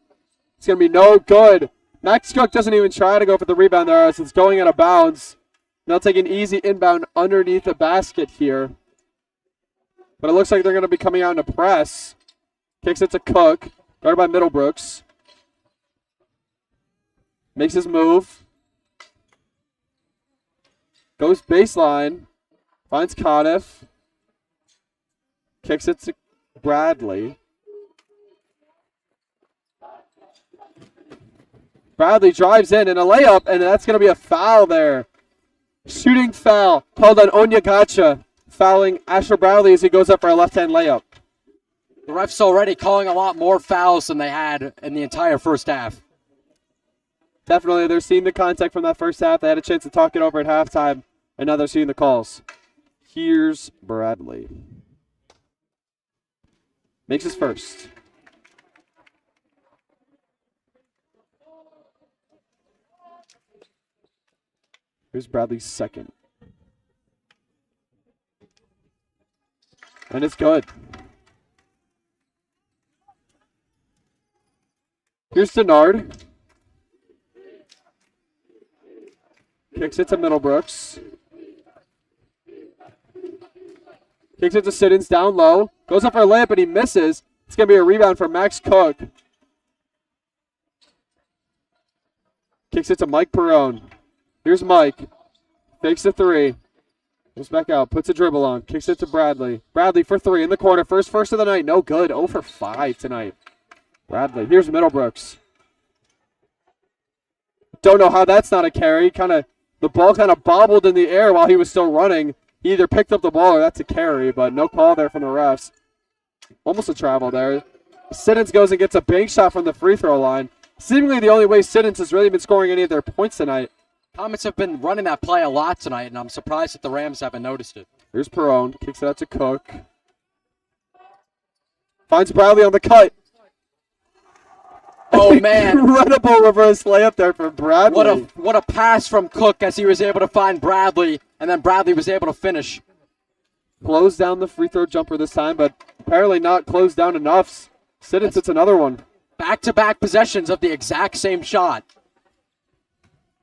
It's going to be no good. Max Cook doesn't even try to go for the rebound there as it's going out of bounds. Now take an easy inbound underneath the basket here. But it looks like they're going to be coming out in a press. Kicks it to Cook. Guarded by Middlebrooks. Makes his move. Goes baseline. Finds Conniff. Kicks it to Bradley. Bradley drives in and a layup, and that's going to be a foul there. Shooting foul called on Onyagacha, fouling Asher Bradley as he goes up for a left-hand layup. The refs already calling a lot more fouls than they had in the entire first half. Definitely, they're seeing the contact from that first half. They had a chance to talk it over at halftime, and now they're seeing the calls. Here's Bradley. Makes his first. Here's Bradley's second. And it's good. Here's Denard. Kicks it to Middlebrooks. Kicks it to Siddons down low. Goes up for a layup, but he misses. It's going to be a rebound for Max Cook. Kicks it to Mike Perrone. Here's Mike. Fakes the three. Goes back out. Puts a dribble on. Kicks it to Bradley. Bradley for three in the corner. First of the night. No good. 0 for 5 tonight. Bradley. Here's Middlebrooks. Don't know how that's not a carry. The ball kind of bobbled in the air while he was still running. He either picked up the ball or that's a carry, but no call there from the refs. Almost a travel there. Siddons goes and gets a bank shot from the free throw line. Seemingly the only way Siddons has really been scoring any of their points tonight. Comets have been running that play a lot tonight, and I'm surprised that the Rams haven't noticed it. Here's Perrone. Kicks it out to Cook. Finds Bradley on the cut. Oh, man. Incredible reverse layup there for Bradley. What a pass from Cook as he was able to find Bradley, and then Bradley was able to finish. Closed down the free throw jumper this time, but apparently not closed down enough. Siddons hits another one. Back-to-back possessions of the exact same shot.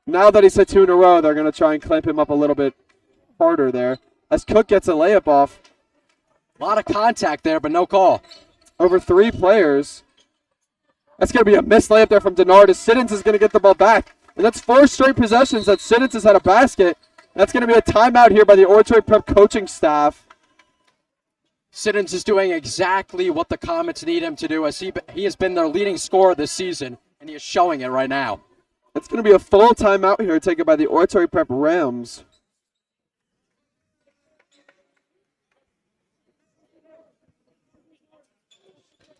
Now that he's hit 2 in a row, they're going to try and clamp him up a little bit harder there. As Cook gets a layup off. A lot of contact there, but no call. Over 3 players. That's going to be a missed layup there from Denard as Siddons is going to get the ball back. And that's 4 straight possessions that Siddons has had a basket. That's going to be a timeout here by the Oratory Prep coaching staff. Siddons is doing exactly what the Comets need him to do, as he has been their leading scorer this season, and he is showing it right now. It's going to be a full timeout here taken by the Oratory Prep Rams.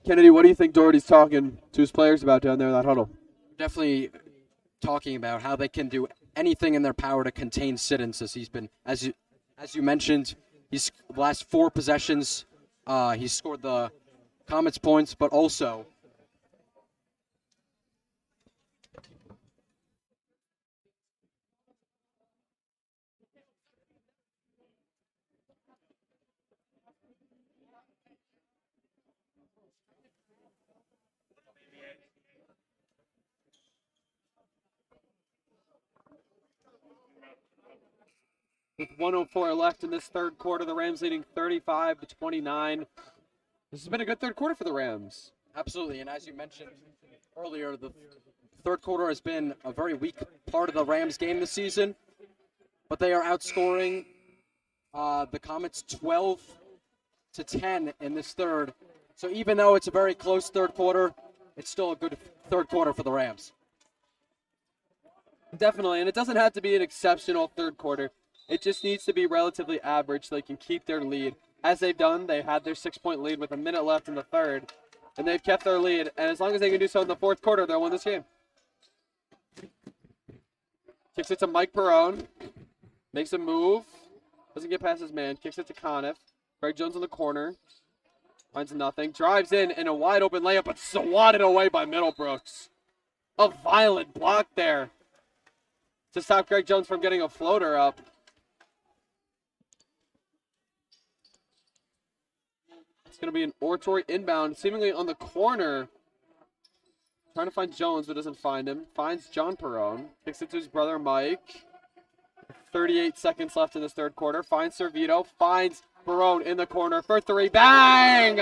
Kennedy, what do you think Doherty's talking to his players about down there in that huddle? Definitely talking about how they can do anything in their power to contain Siddons, as he's been, as you mentioned, he's the last 4 possessions, he's scored the Comets points, but also with 1:04 left in this third quarter, the Rams leading 35-29. This has been a good third quarter for the Rams. absolutely, and as you mentioned earlier, the third quarter has been a very weak part of the Rams game this season, but they are outscoring the Comets 12-10 in this third. So even though it's a very close third quarter, it's still a good third quarter for the Rams. Definitely, and it doesn't have to be an exceptional third quarter. It just needs to be relatively average so they can keep their lead. As they've done, they had their 6-point lead with a minute left in the third, and they've kept their lead. And as long as they can do so in the fourth quarter, they'll win this game. Kicks it to Mike Perrone. Makes a move. Doesn't get past his man. Kicks it to Conniff. Greg Jones in the corner. Finds nothing. Drives in a wide open layup, but swatted away by Middlebrooks. A violent block there to stop Greg Jones from getting a floater up. It's going to be an Oratory inbound, seemingly on the corner. Trying to find Jones, but doesn't find him. Finds John Perrone. Kicks it to his brother, Mike. 38 seconds left in this third quarter. Finds Servito. Finds Perrone in the corner for 3. Bang!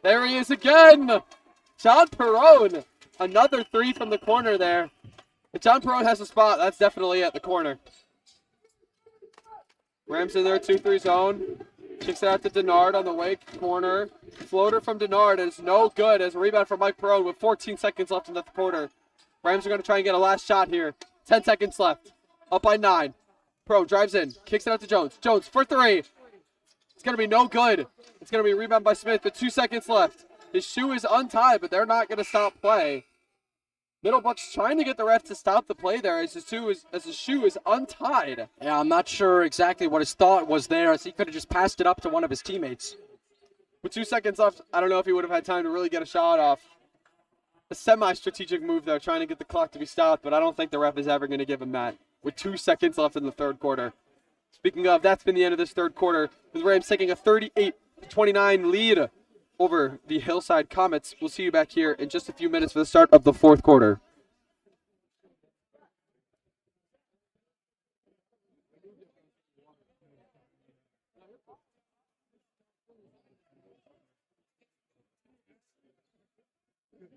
There he is again! John Perrone. Another 3 from the corner there. If John Perrone has a spot, that's definitely at the corner. Rams in their 2-3 zone. Kicks it out to Denard on the Wake corner. Floater from Denard is no good as a rebound from Mike Perrone with 14 seconds left in the quarter. Rams are going to try and get a last shot here. 10 seconds left. Up by 9. Perrone drives in. Kicks it out to Jones. Jones for 3. It's going to be no good. It's going to be a rebound by Smith with 2 seconds left. His shoe is untied, but they're not going to stop play. Middlebrooks trying to get the ref to stop the play there as his shoe is untied. Yeah, I'm not sure exactly what his thought was there, as he could have just passed it up to one of his teammates. With 2 seconds left, I don't know if he would have had time to really get a shot off. A semi-strategic move there, trying to get the clock to be stopped, but I don't think the ref is ever going to give him that. With 2 seconds left in the third quarter. Speaking of, that's been the end of this third quarter, with the Rams taking a 38-29 lead over the Hillside Comets. We'll see you back here in just a few minutes for the start of the fourth quarter. The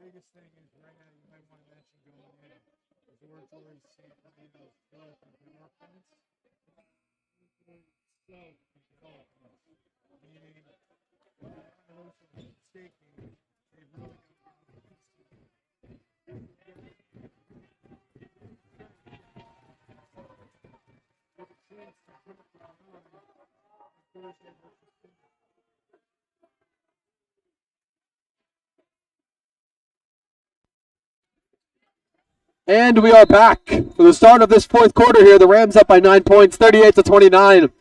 biggest thing is right now you might want to mention going in is Oratory San Marino's growth and power points. Meaning, mistaking, they really And we are back for the start of this fourth quarter here. The Rams up by 9 points, 38-29.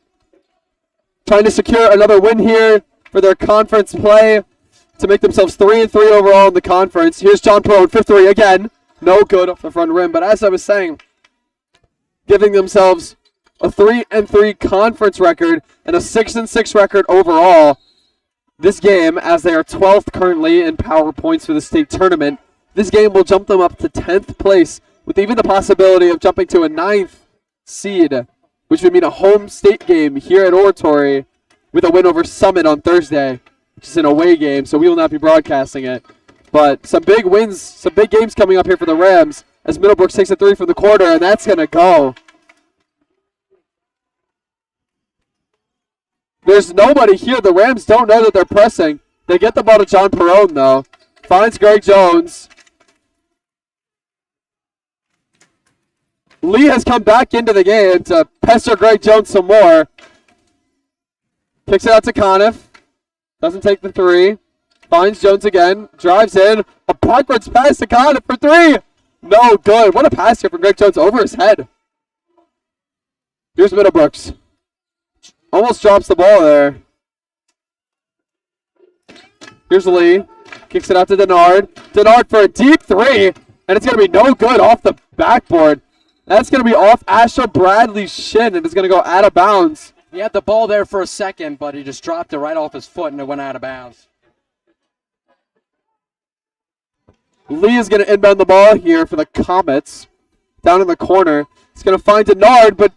Trying to secure another win here for their conference play to make themselves 3-3 overall in the conference. Here's John Perone, 5-3 again. No good off the front rim. But as I was saying, giving themselves a 3-3 conference record and a 6-6 record overall. This game, as they are 12th currently in power points for the state tournament, this game will jump them up to 10th place with even the possibility of jumping to a 9th seed, which would mean a home state game here at Oratory with a win over Summit on Thursday, which is an away game, so we will not be broadcasting it. But some big wins, some big games coming up here for the Rams as Middlebrook takes a 3 from the quarter, and that's going to go. There's nobody here. The Rams don't know that they're pressing. They get the ball to John Perone, though. Finds Greg Jones. Lee has come back into the game to pester Greg Jones some more. Kicks it out to Conniff. Doesn't take the 3. Finds Jones again. Drives in. A backwards pass to Conniff for 3. No good. What a pass here from Greg Jones over his head. Here's Middlebrooks. Almost drops the ball there. Here's Lee. Kicks it out to Denard. Denard for a deep 3. And it's going to be no good off the backboard. That's going to be off Asher Bradley's shin, and it's going to go out of bounds. He had the ball there for a second, but he just dropped it right off his foot, and it went out of bounds. Lee is going to inbound the ball here for the Comets. Down in the corner. He's going to find Denard, but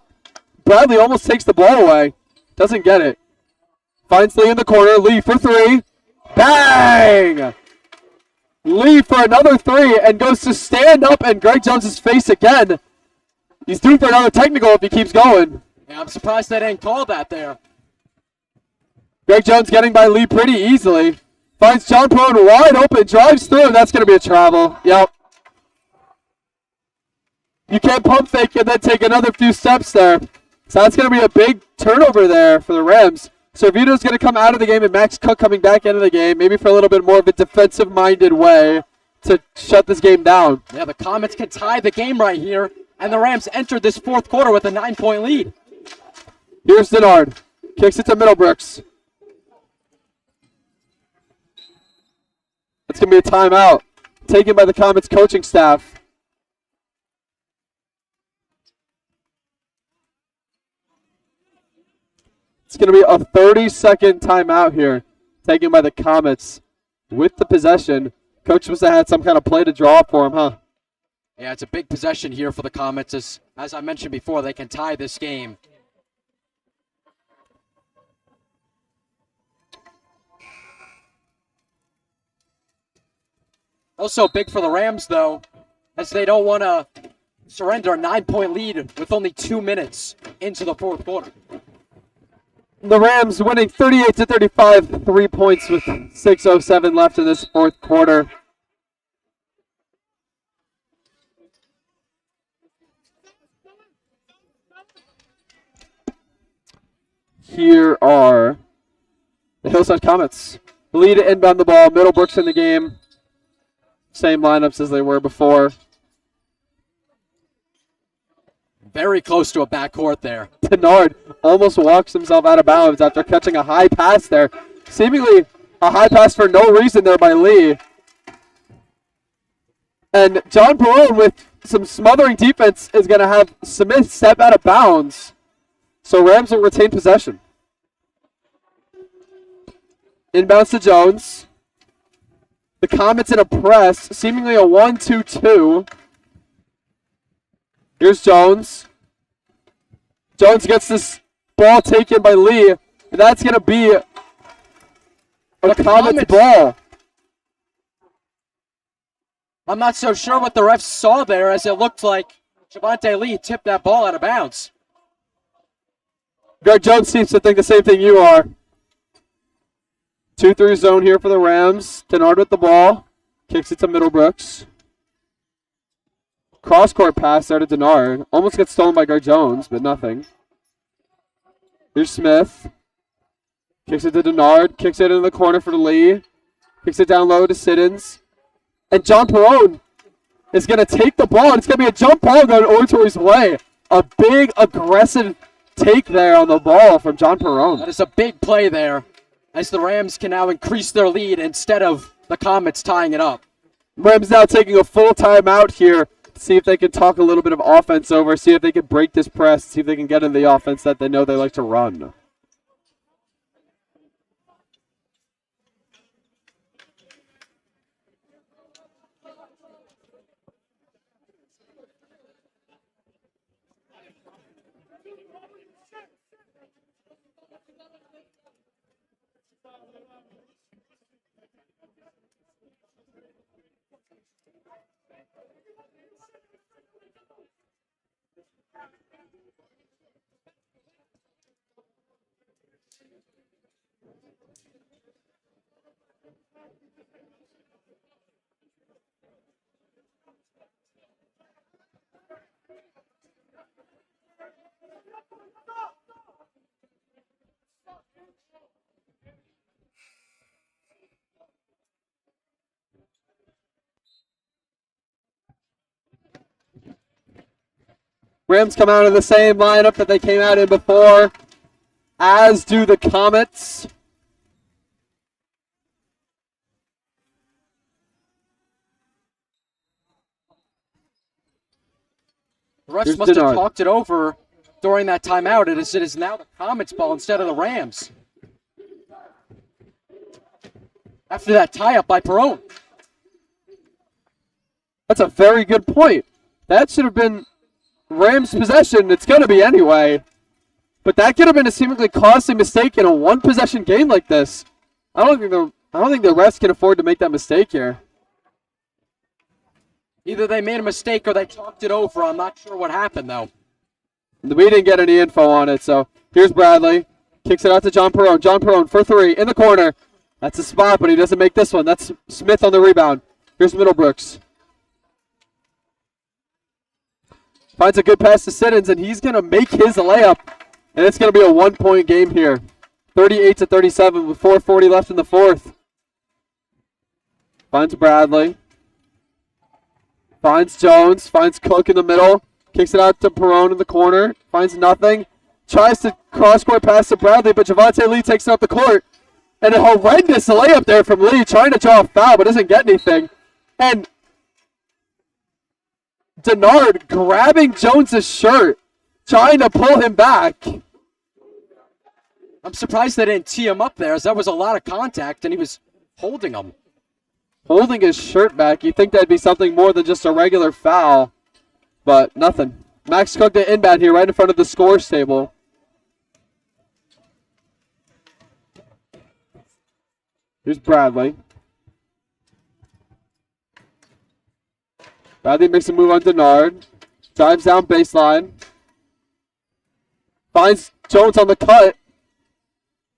Bradley almost takes the ball away. Doesn't get it. Finds Lee in the corner. Lee for 3. Bang! Lee for another 3 and goes to stand up in Greg Jones' face again. He's due for another technical if he keeps going. Yeah, I'm surprised they didn't call that there. Greg Jones getting by Lee pretty easily. Finds John Perone wide open, drives through, and that's going to be a travel. Yep. You can't pump fake and then take another few steps there. So that's going to be a big turnover there for the Rams. Servito's going to come out of the game and Max Cook coming back into the game, maybe for a little bit more of a defensive-minded way to shut this game down. Yeah, the Comets can tie the game right here, and the Rams entered this fourth quarter with a 9-point lead. Here's Denard. Kicks it to Middlebrooks. That's going to be a timeout taken by the Comets coaching staff. It's going to be a 30-second timeout here taken by the Comets with the possession. Coach must have had some kind of play to draw up for him, huh? Yeah, it's a big possession here for the Comets. As I mentioned before, they can tie this game. Also big for the Rams, though, as they don't want to surrender a 9-point lead with only 2 minutes into the fourth quarter. The Rams winning 38-35, 3 points with 6:07 left in this fourth quarter. Here are the Hillside Comets. The lead to inbound the ball. Middlebrooks in the game. Same lineups as they were before. Very close to a backcourt there. Denard almost walks himself out of bounds after catching a high pass there. Seemingly a high pass for no reason there by Lee. And John Perone with some smothering defense is going to have Smith step out of bounds. So Rams will retain possession. Inbounds to Jones. The Comets in a press, seemingly a 1-2-2. Here's Jones. Jones gets this ball taken by Lee, and that's going to be a Comets ball. I'm not so sure what the refs saw there, as it looked like Javante Lee tipped that ball out of bounds. Greg Jones seems to think the same thing you are. 2-3 zone here for the Rams. Denard with the ball. Kicks it to Middlebrooks. Cross-court pass there to Denard. Almost gets stolen by Greg Jones, but nothing. Here's Smith. Kicks it to Denard. Kicks it in the corner for Lee. Kicks it down low to Siddons. And John Perone is going to take the ball, and it's going to be a jump ball going Oratory's way. A big, aggressive take there on the ball from John Perone. That is a big play there, as the Rams can now increase their lead instead of the Comets tying it up. Rams now taking a full timeout here to see if they can talk a little bit of offense over, see if they can break this press, see if they can get in the offense that they know they like to run. Rams come out of the same lineup that they came out in before, as do the Comets. The refs Here's must have Denard. talked it over during that timeout, as it is now the Comets' ball instead of the Rams. After that tie-up by Perone. That's a very good point. That should have been Rams' possession. It's going to be anyway. But that could have been a seemingly costly mistake in a one-possession game like this. I don't think the refs can afford to make that mistake here. Either they made a mistake or they talked it over. I'm not sure what happened, though. We didn't get any info on it, so here's Bradley. Kicks it out to John Perone. John Perone for three in the corner. That's a spot, but he doesn't make this one. That's Smith on the rebound. Here's Middlebrooks. Finds a good pass to Siddons, and he's going to make his layup. And it's going to be a one-point game here. 38-37 with 4:40 left in the fourth. Finds Bradley. Finds Jones. Finds Cook in the middle. Kicks it out to Perone in the corner. Finds nothing. Tries to cross-court pass to Bradley, but Javante Lee takes it up the court. And a horrendous layup there from Lee, trying to draw a foul, but doesn't get anything. And Denard grabbing Jones' shirt, trying to pull him back. I'm surprised they didn't tee him up there, as that was a lot of contact, and he was holding him. Holding his shirt back. You'd think that'd be something more than just a regular foul, but nothing. Max Cook to inbound here right in front of the scores table. Here's Bradley. Bradley makes a move on Denard. Drives down baseline. Finds Jones on the cut.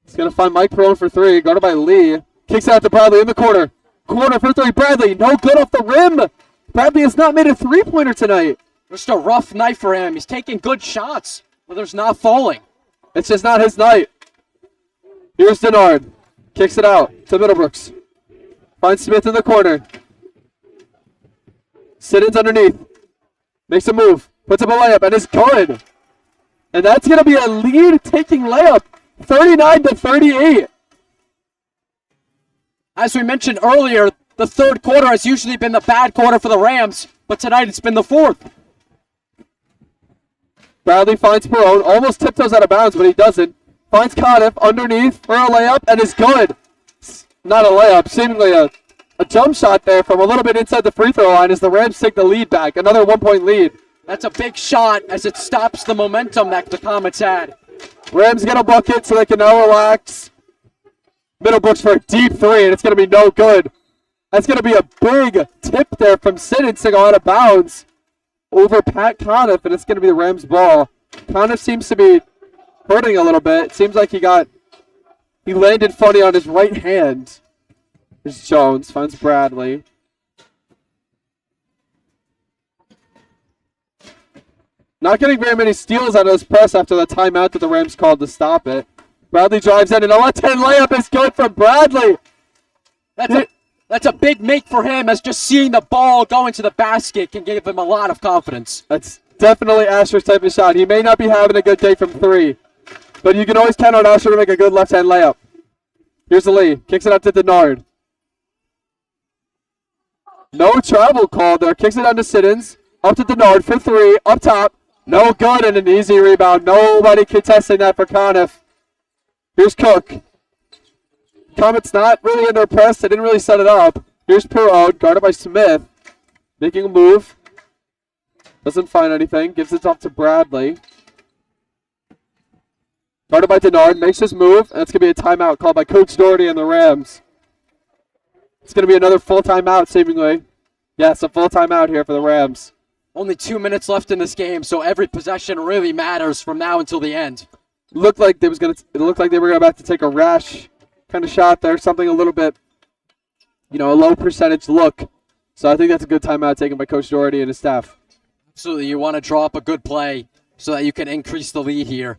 He's going to find Mike Perone for three. Guarded by Lee. Kicks out to Bradley in the corner. Corner for three. Bradley, no good off the rim. Bradley has not made a three-pointer tonight. Just a rough night for him. He's taking good shots, but there's not falling. It's just not his night. Here's Denard. Kicks it out to Middlebrooks. Finds Smith in the corner. Siddons underneath. Makes a move. Puts up a layup and is good. And that's going to be a lead-taking layup. 39-38. As we mentioned earlier, the third quarter has usually been the bad quarter for the Rams, but tonight it's been the fourth. Bradley finds Perone. Almost tiptoes out of bounds, but he doesn't. Finds Conniff underneath for a layup and is good. Not a layup, seemingly a A jump shot there from a little bit inside the free throw line as the Rams take the lead back. Another 1-point lead. That's a big shot as it stops the momentum that the Comets had. Rams get a bucket so they can now relax. Middlebrooks for a deep three, and it's going to be no good. That's going to be a big tip there from Siddons to go out of bounds over Pat Conniff, and it's going to be the Rams' ball. Conniff seems to be hurting a little bit. It seems like he landed funny on his right hand. There's Jones, finds Bradley. Not getting very many steals out of this press after the timeout that the Rams called to stop it. Bradley drives in, and a left-hand layup is good from Bradley. That's a big make for him, as just seeing the ball go into the basket can give him a lot of confidence. That's definitely Asher's type of shot. He may not be having a good day from three, but you can always count on Asher to make a good left-hand layup. Here's the lead. Kicks it out to Denard. No travel call there. Kicks it down to Siddons. Up to Denard for three. Up top. No good, and an easy rebound. Nobody contesting that for Conniff. Here's Cook. Comets not really in their press. They didn't really set it up. Here's Perot, guarded by Smith. Making a move. Doesn't find anything. Gives it off to Bradley. Guarded by Denard. Makes his move, and it's going to be a timeout called by Coach Doherty and the Rams. It's going to be another full timeout, seemingly. Yes, a full timeout here for the Rams. Only 2 minutes left in this game, so every possession really matters from now until the end. It looked like they were about to take a rash kind of shot there, something a little bit, a low percentage look. So I think that's a good timeout taken by Coach Doherty and his staff. Absolutely, you want to draw up a good play so that you can increase the lead here.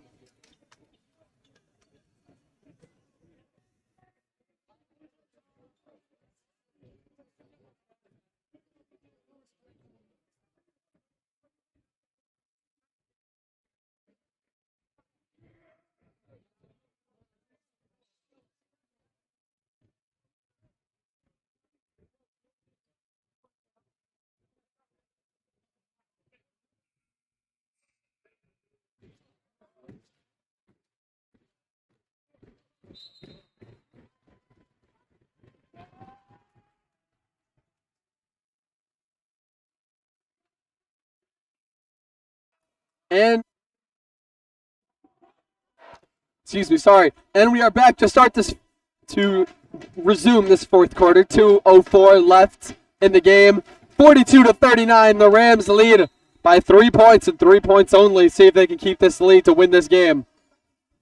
And we are back to resume this fourth quarter. 2:04 left in the game. 42-39. The Rams lead by 3 points and 3 points only. See if they can keep this lead to win this game.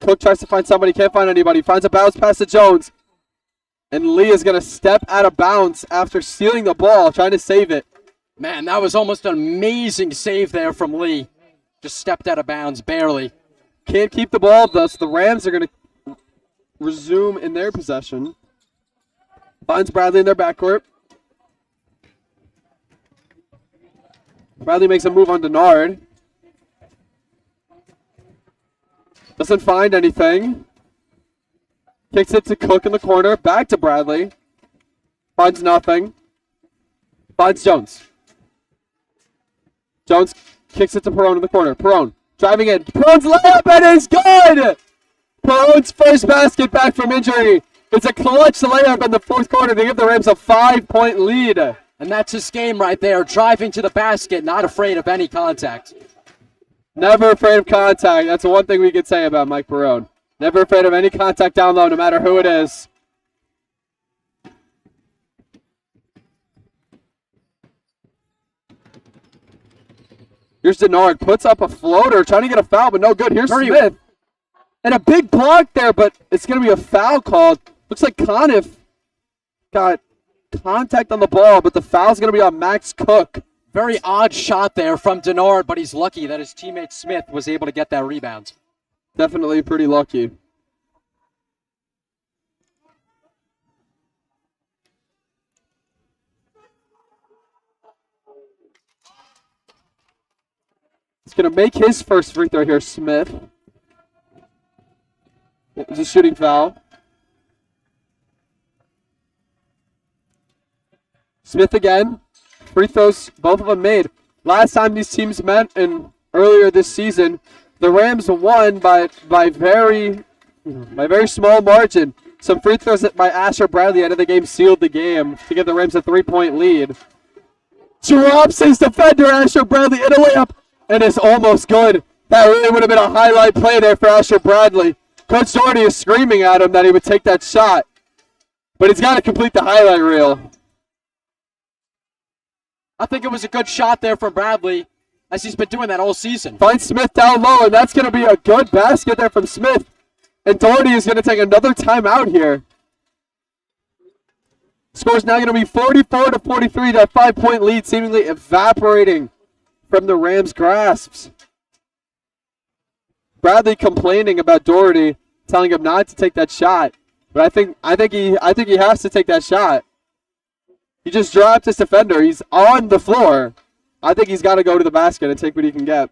Cook tries to find somebody, can't find anybody. Finds a bounce pass to Jones. And Lee is going to step out of bounds after stealing the ball, trying to save it. Man, that was almost an amazing save there from Lee. Just stepped out of bounds, barely. Can't keep the ball, thus the Rams are going to resume in their possession. Finds Bradley in their backcourt. Bradley makes a move on Denard. Doesn't find anything. Kicks it to Cook in the corner. Back to Bradley. Finds nothing. Finds Jones. Jones kicks it to Perone in the corner. Perone driving in. Perone's layup, and it's good! Perone's first basket back from injury. It's a clutch layup in the fourth quarter to give the Rams a 5-point lead. And that's his game right there, driving to the basket, not afraid of any contact. Never afraid of contact. That's the one thing we could say about Mike Perone. Never afraid of any contact down low, no matter who it is. Here's Denard, puts up a floater, trying to get a foul, but no good. Here's Smith. And a big block there, but it's going to be a foul called. Looks like Conniff got contact on the ball, but the foul's going to be on Max Cook. Very odd shot there from Denard, but he's lucky that his teammate Smith was able to get that rebound. Definitely pretty lucky. He's going to make his first free throw here, Smith. It was a shooting foul. Smith again. Free throws, both of them made. Last time these teams met earlier this season, the Rams won by very small margin. Some free throws by Asher Bradley out of the game sealed the game to give the Rams a 3-point lead. Drops his defender, Asher Bradley, in a layup, and it's almost good. That really would have been a highlight play there for Asher Bradley. Coach Doherty is screaming at him that he would take that shot, but he's got to complete the highlight reel. I think it was a good shot there from Bradley, as he's been doing that all season. Finds Smith down low, and that's going to be a good basket there from Smith. And Doherty is going to take another timeout here. Score's now going to be 44-43. That 5-point lead seemingly evaporating from the Rams' grasps. Bradley complaining about Doherty, telling him not to take that shot. But I think he has to take that shot. He just dropped his defender. He's on the floor. I think he's got to go to the basket and take what he can get.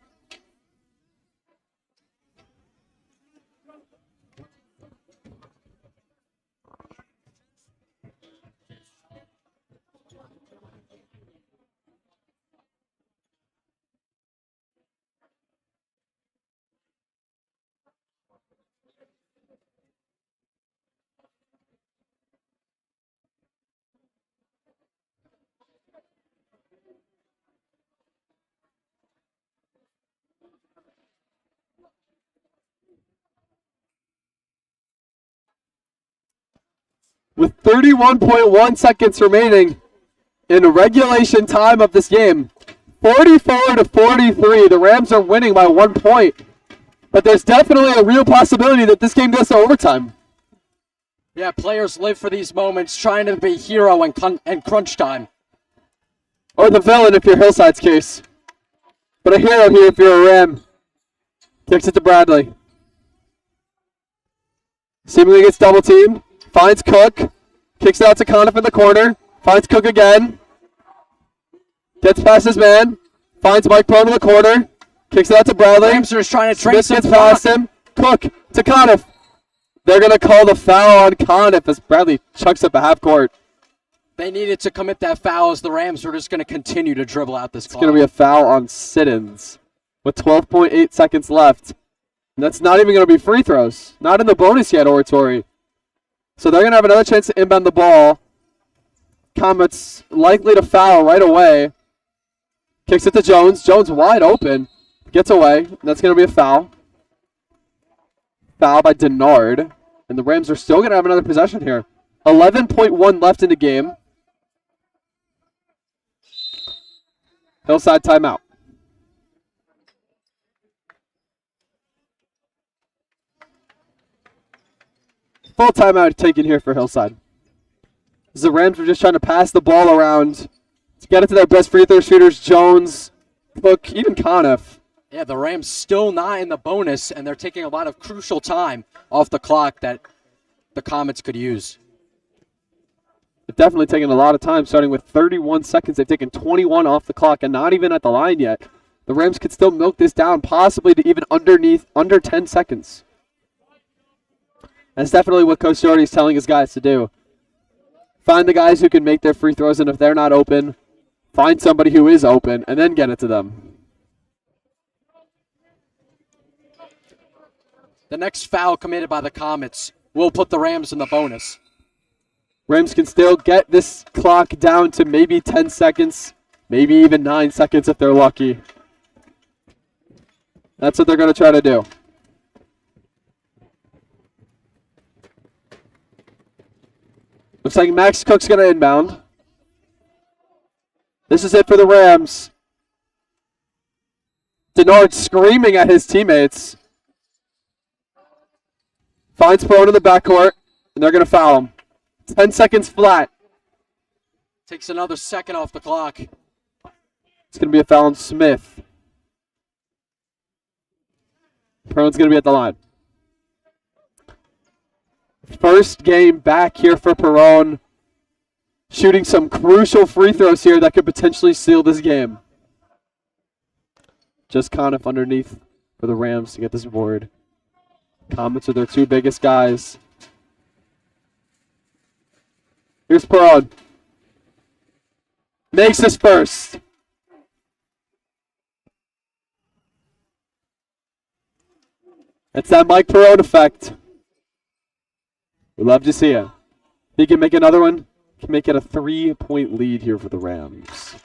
With 31.1 seconds remaining in regulation time of this game, 44-43, the Rams are winning by 1 point. But there's definitely a real possibility that this game goes to overtime. Yeah, players live for these moments, trying to be hero and crunch time. Or the villain if you're Hillside's case. But a hero here if you're a Ram. Kicks it to Bradley. Seemingly gets double teamed. Finds Cook. Kicks it out to Conniff in the corner. Finds Cook again. Gets past his man. Finds Mike Brown in the corner. Kicks it out to Bradley. Rams are trying to trace Smith gets past him. Cook to Conniff. They're going to call the foul on Conniff as Bradley chucks up a half court. They needed to commit that foul as the Rams were just going to continue to dribble out this clock. It's going to be a foul on Siddons with 12.8 seconds left. And that's not even going to be free throws. Not in the bonus yet, Oratory. So they're going to have another chance to inbound the ball. Comet's likely to foul right away. Kicks it to Jones. Jones wide open. Gets away. That's going to be a foul. Foul by Denard. And the Rams are still going to have another possession here. 11.1 left in the game. Hillside timeout. Full timeout taken here for Hillside. The Rams were just trying to pass the ball around to get it to their best free throw shooters, Jones, Cook, even Conniff. Yeah, the Rams still not in the bonus, and they're taking a lot of crucial time off the clock that the Comets could use. They've definitely taken a lot of time, starting with 31 seconds. They've taken 21 off the clock and not even at the line yet. The Rams could still milk this down, possibly to even under 10 seconds. That's definitely what Coach Doherty is telling his guys to do. Find the guys who can make their free throws, and if they're not open, find somebody who is open, and then get it to them. The next foul committed by the Comets will put the Rams in the bonus. Rams can still get this clock down to maybe 10 seconds, maybe even 9 seconds if they're lucky. That's what they're going to try to do. Looks like Max Cook's going to inbound. This is it for the Rams. Denard screaming at his teammates. Finds Perone in the backcourt, and they're going to foul him. 10 seconds flat. Takes another second off the clock. It's going to be a foul on Smith. Perone's going to be at the line. First game back here for Perone. Shooting some crucial free throws here that could potentially seal this game. Just Conniff underneath for the Rams to get this board. Comets are their two biggest guys. Here's Perone. Makes his first. It's that Mike Perone effect. We love to see it. He can make another one. Can make it a 3-point lead here for the Rams.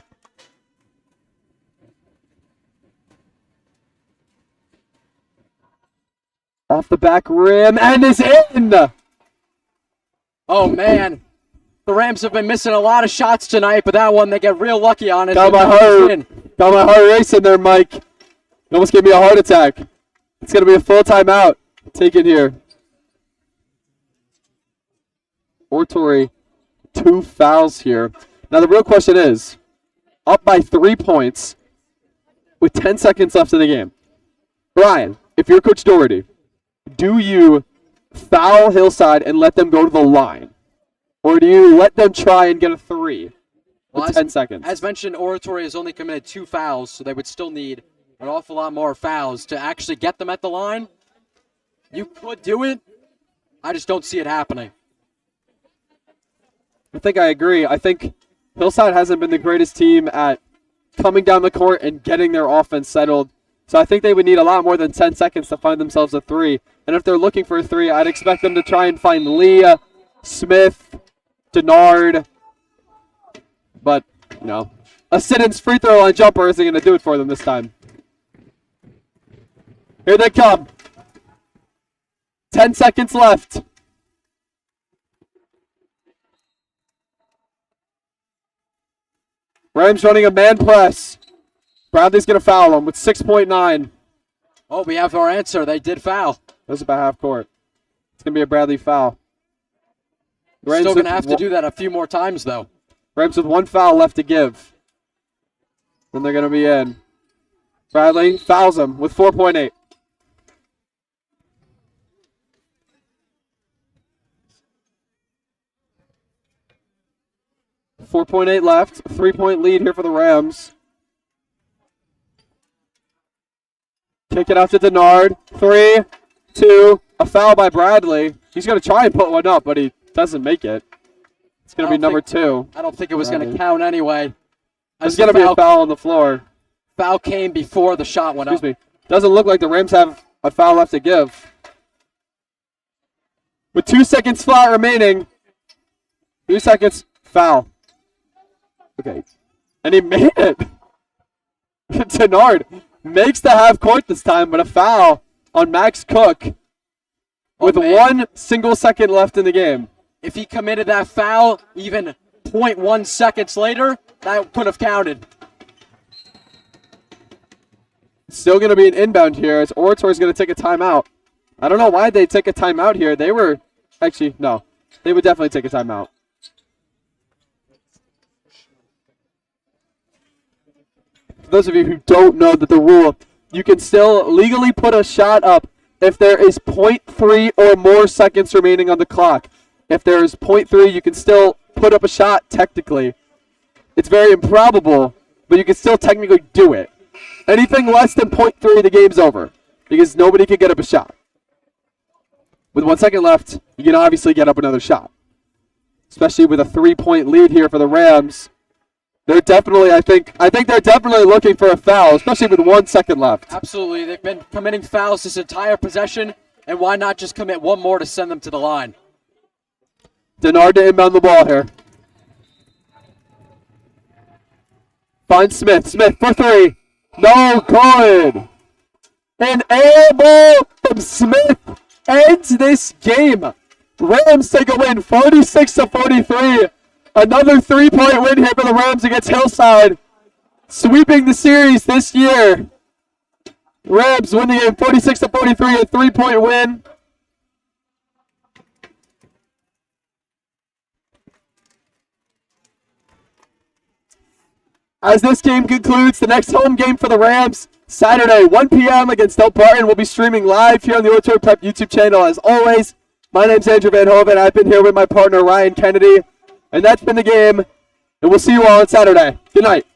Off the back rim, and is in! Oh, man. The Rams have been missing a lot of shots tonight, but that one, they get real lucky on it. Got my heart racing there, Mike. You almost gave me a heart attack. It's going to be a full timeout taken here. Oratory, 2 fouls here. Now the real question is, up by 3 points with 10 seconds left in the game. Brian, if you're Coach Doherty, do you foul Hillside and let them go to the line? Or do you let them try and get a 3 with 10 seconds? As mentioned, Oratory has only committed 2 fouls, so they would still need an awful lot more fouls to actually get them at the line. You could do it. I just don't see it happening. I think I agree. I think Hillside hasn't been the greatest team at coming down the court and getting their offense settled. So I think they would need a lot more than 10 seconds to find themselves a 3. And if they're looking for a 3, I'd expect them to try and find Leah, Smith, Denard. But, you know, a Siddons free throw line jumper isn't going to do it for them this time. Here they come. 10 seconds left. Rams running a man press. Bradley's going to foul him with 6.9. Oh, we have our answer. They did foul. That was about half court. It's going to be a Bradley foul. Still going to have to do that a few more times, though. Rams with 1 foul left to give. Then they're going to be in. Bradley fouls him with 4.8. .8 left. 3-point lead here for the Rams. Kick it out to Denard. 3, 2, a foul by Bradley. He's going to try and put one up, but he doesn't make it. It's going to be number 2. I don't think it was going to count anyway. There's going to be a foul on the floor. Foul came before the shot went up. Excuse me. Doesn't look like the Rams have a foul left to give. With 2 seconds flat remaining. 2 seconds, foul. Okay. And he made it. Denard makes the half court this time, but a foul on Max Cook with 1 single second left in the game. If he committed that foul even 0.1 seconds later, that could have counted. Still going to be an inbound here as Oratory's going to take a timeout. I don't know why they take a timeout here. They were, actually, no. They would definitely take a timeout. For those of you who don't know that the rule, you can still legally put a shot up if there is 0.3 or more seconds remaining on the clock. If there is 0.3, you can still put up a shot technically. It's very improbable, but you can still technically do it. Anything less than 0.3, the game's over because nobody can get up a shot. With 1 second left, you can obviously get up another shot, especially with a 3-point lead here for the Rams. They're definitely, I think they're definitely looking for a foul, especially with 1 second left. Absolutely. They've been committing fouls this entire possession, and why not just commit one more to send them to the line? Denard to inbound the ball here. Finds Smith. Smith for 3. No good. An air ball from Smith ends this game. Rams take a win, 46-43. Another 3-point win here for the Rams against Hillside. Sweeping the series this year. Rams win the game 46-43, a 3-point win. As this game concludes, the next home game for the Rams, Saturday, 1 p.m. against Del Barton, will be streaming live here on the Oratory Prep YouTube channel. As always, my name's Andrew Van Hoven. I've been here with my partner, Ryan Kennedy. And that's been the game, and we'll see you all on Saturday. Good night.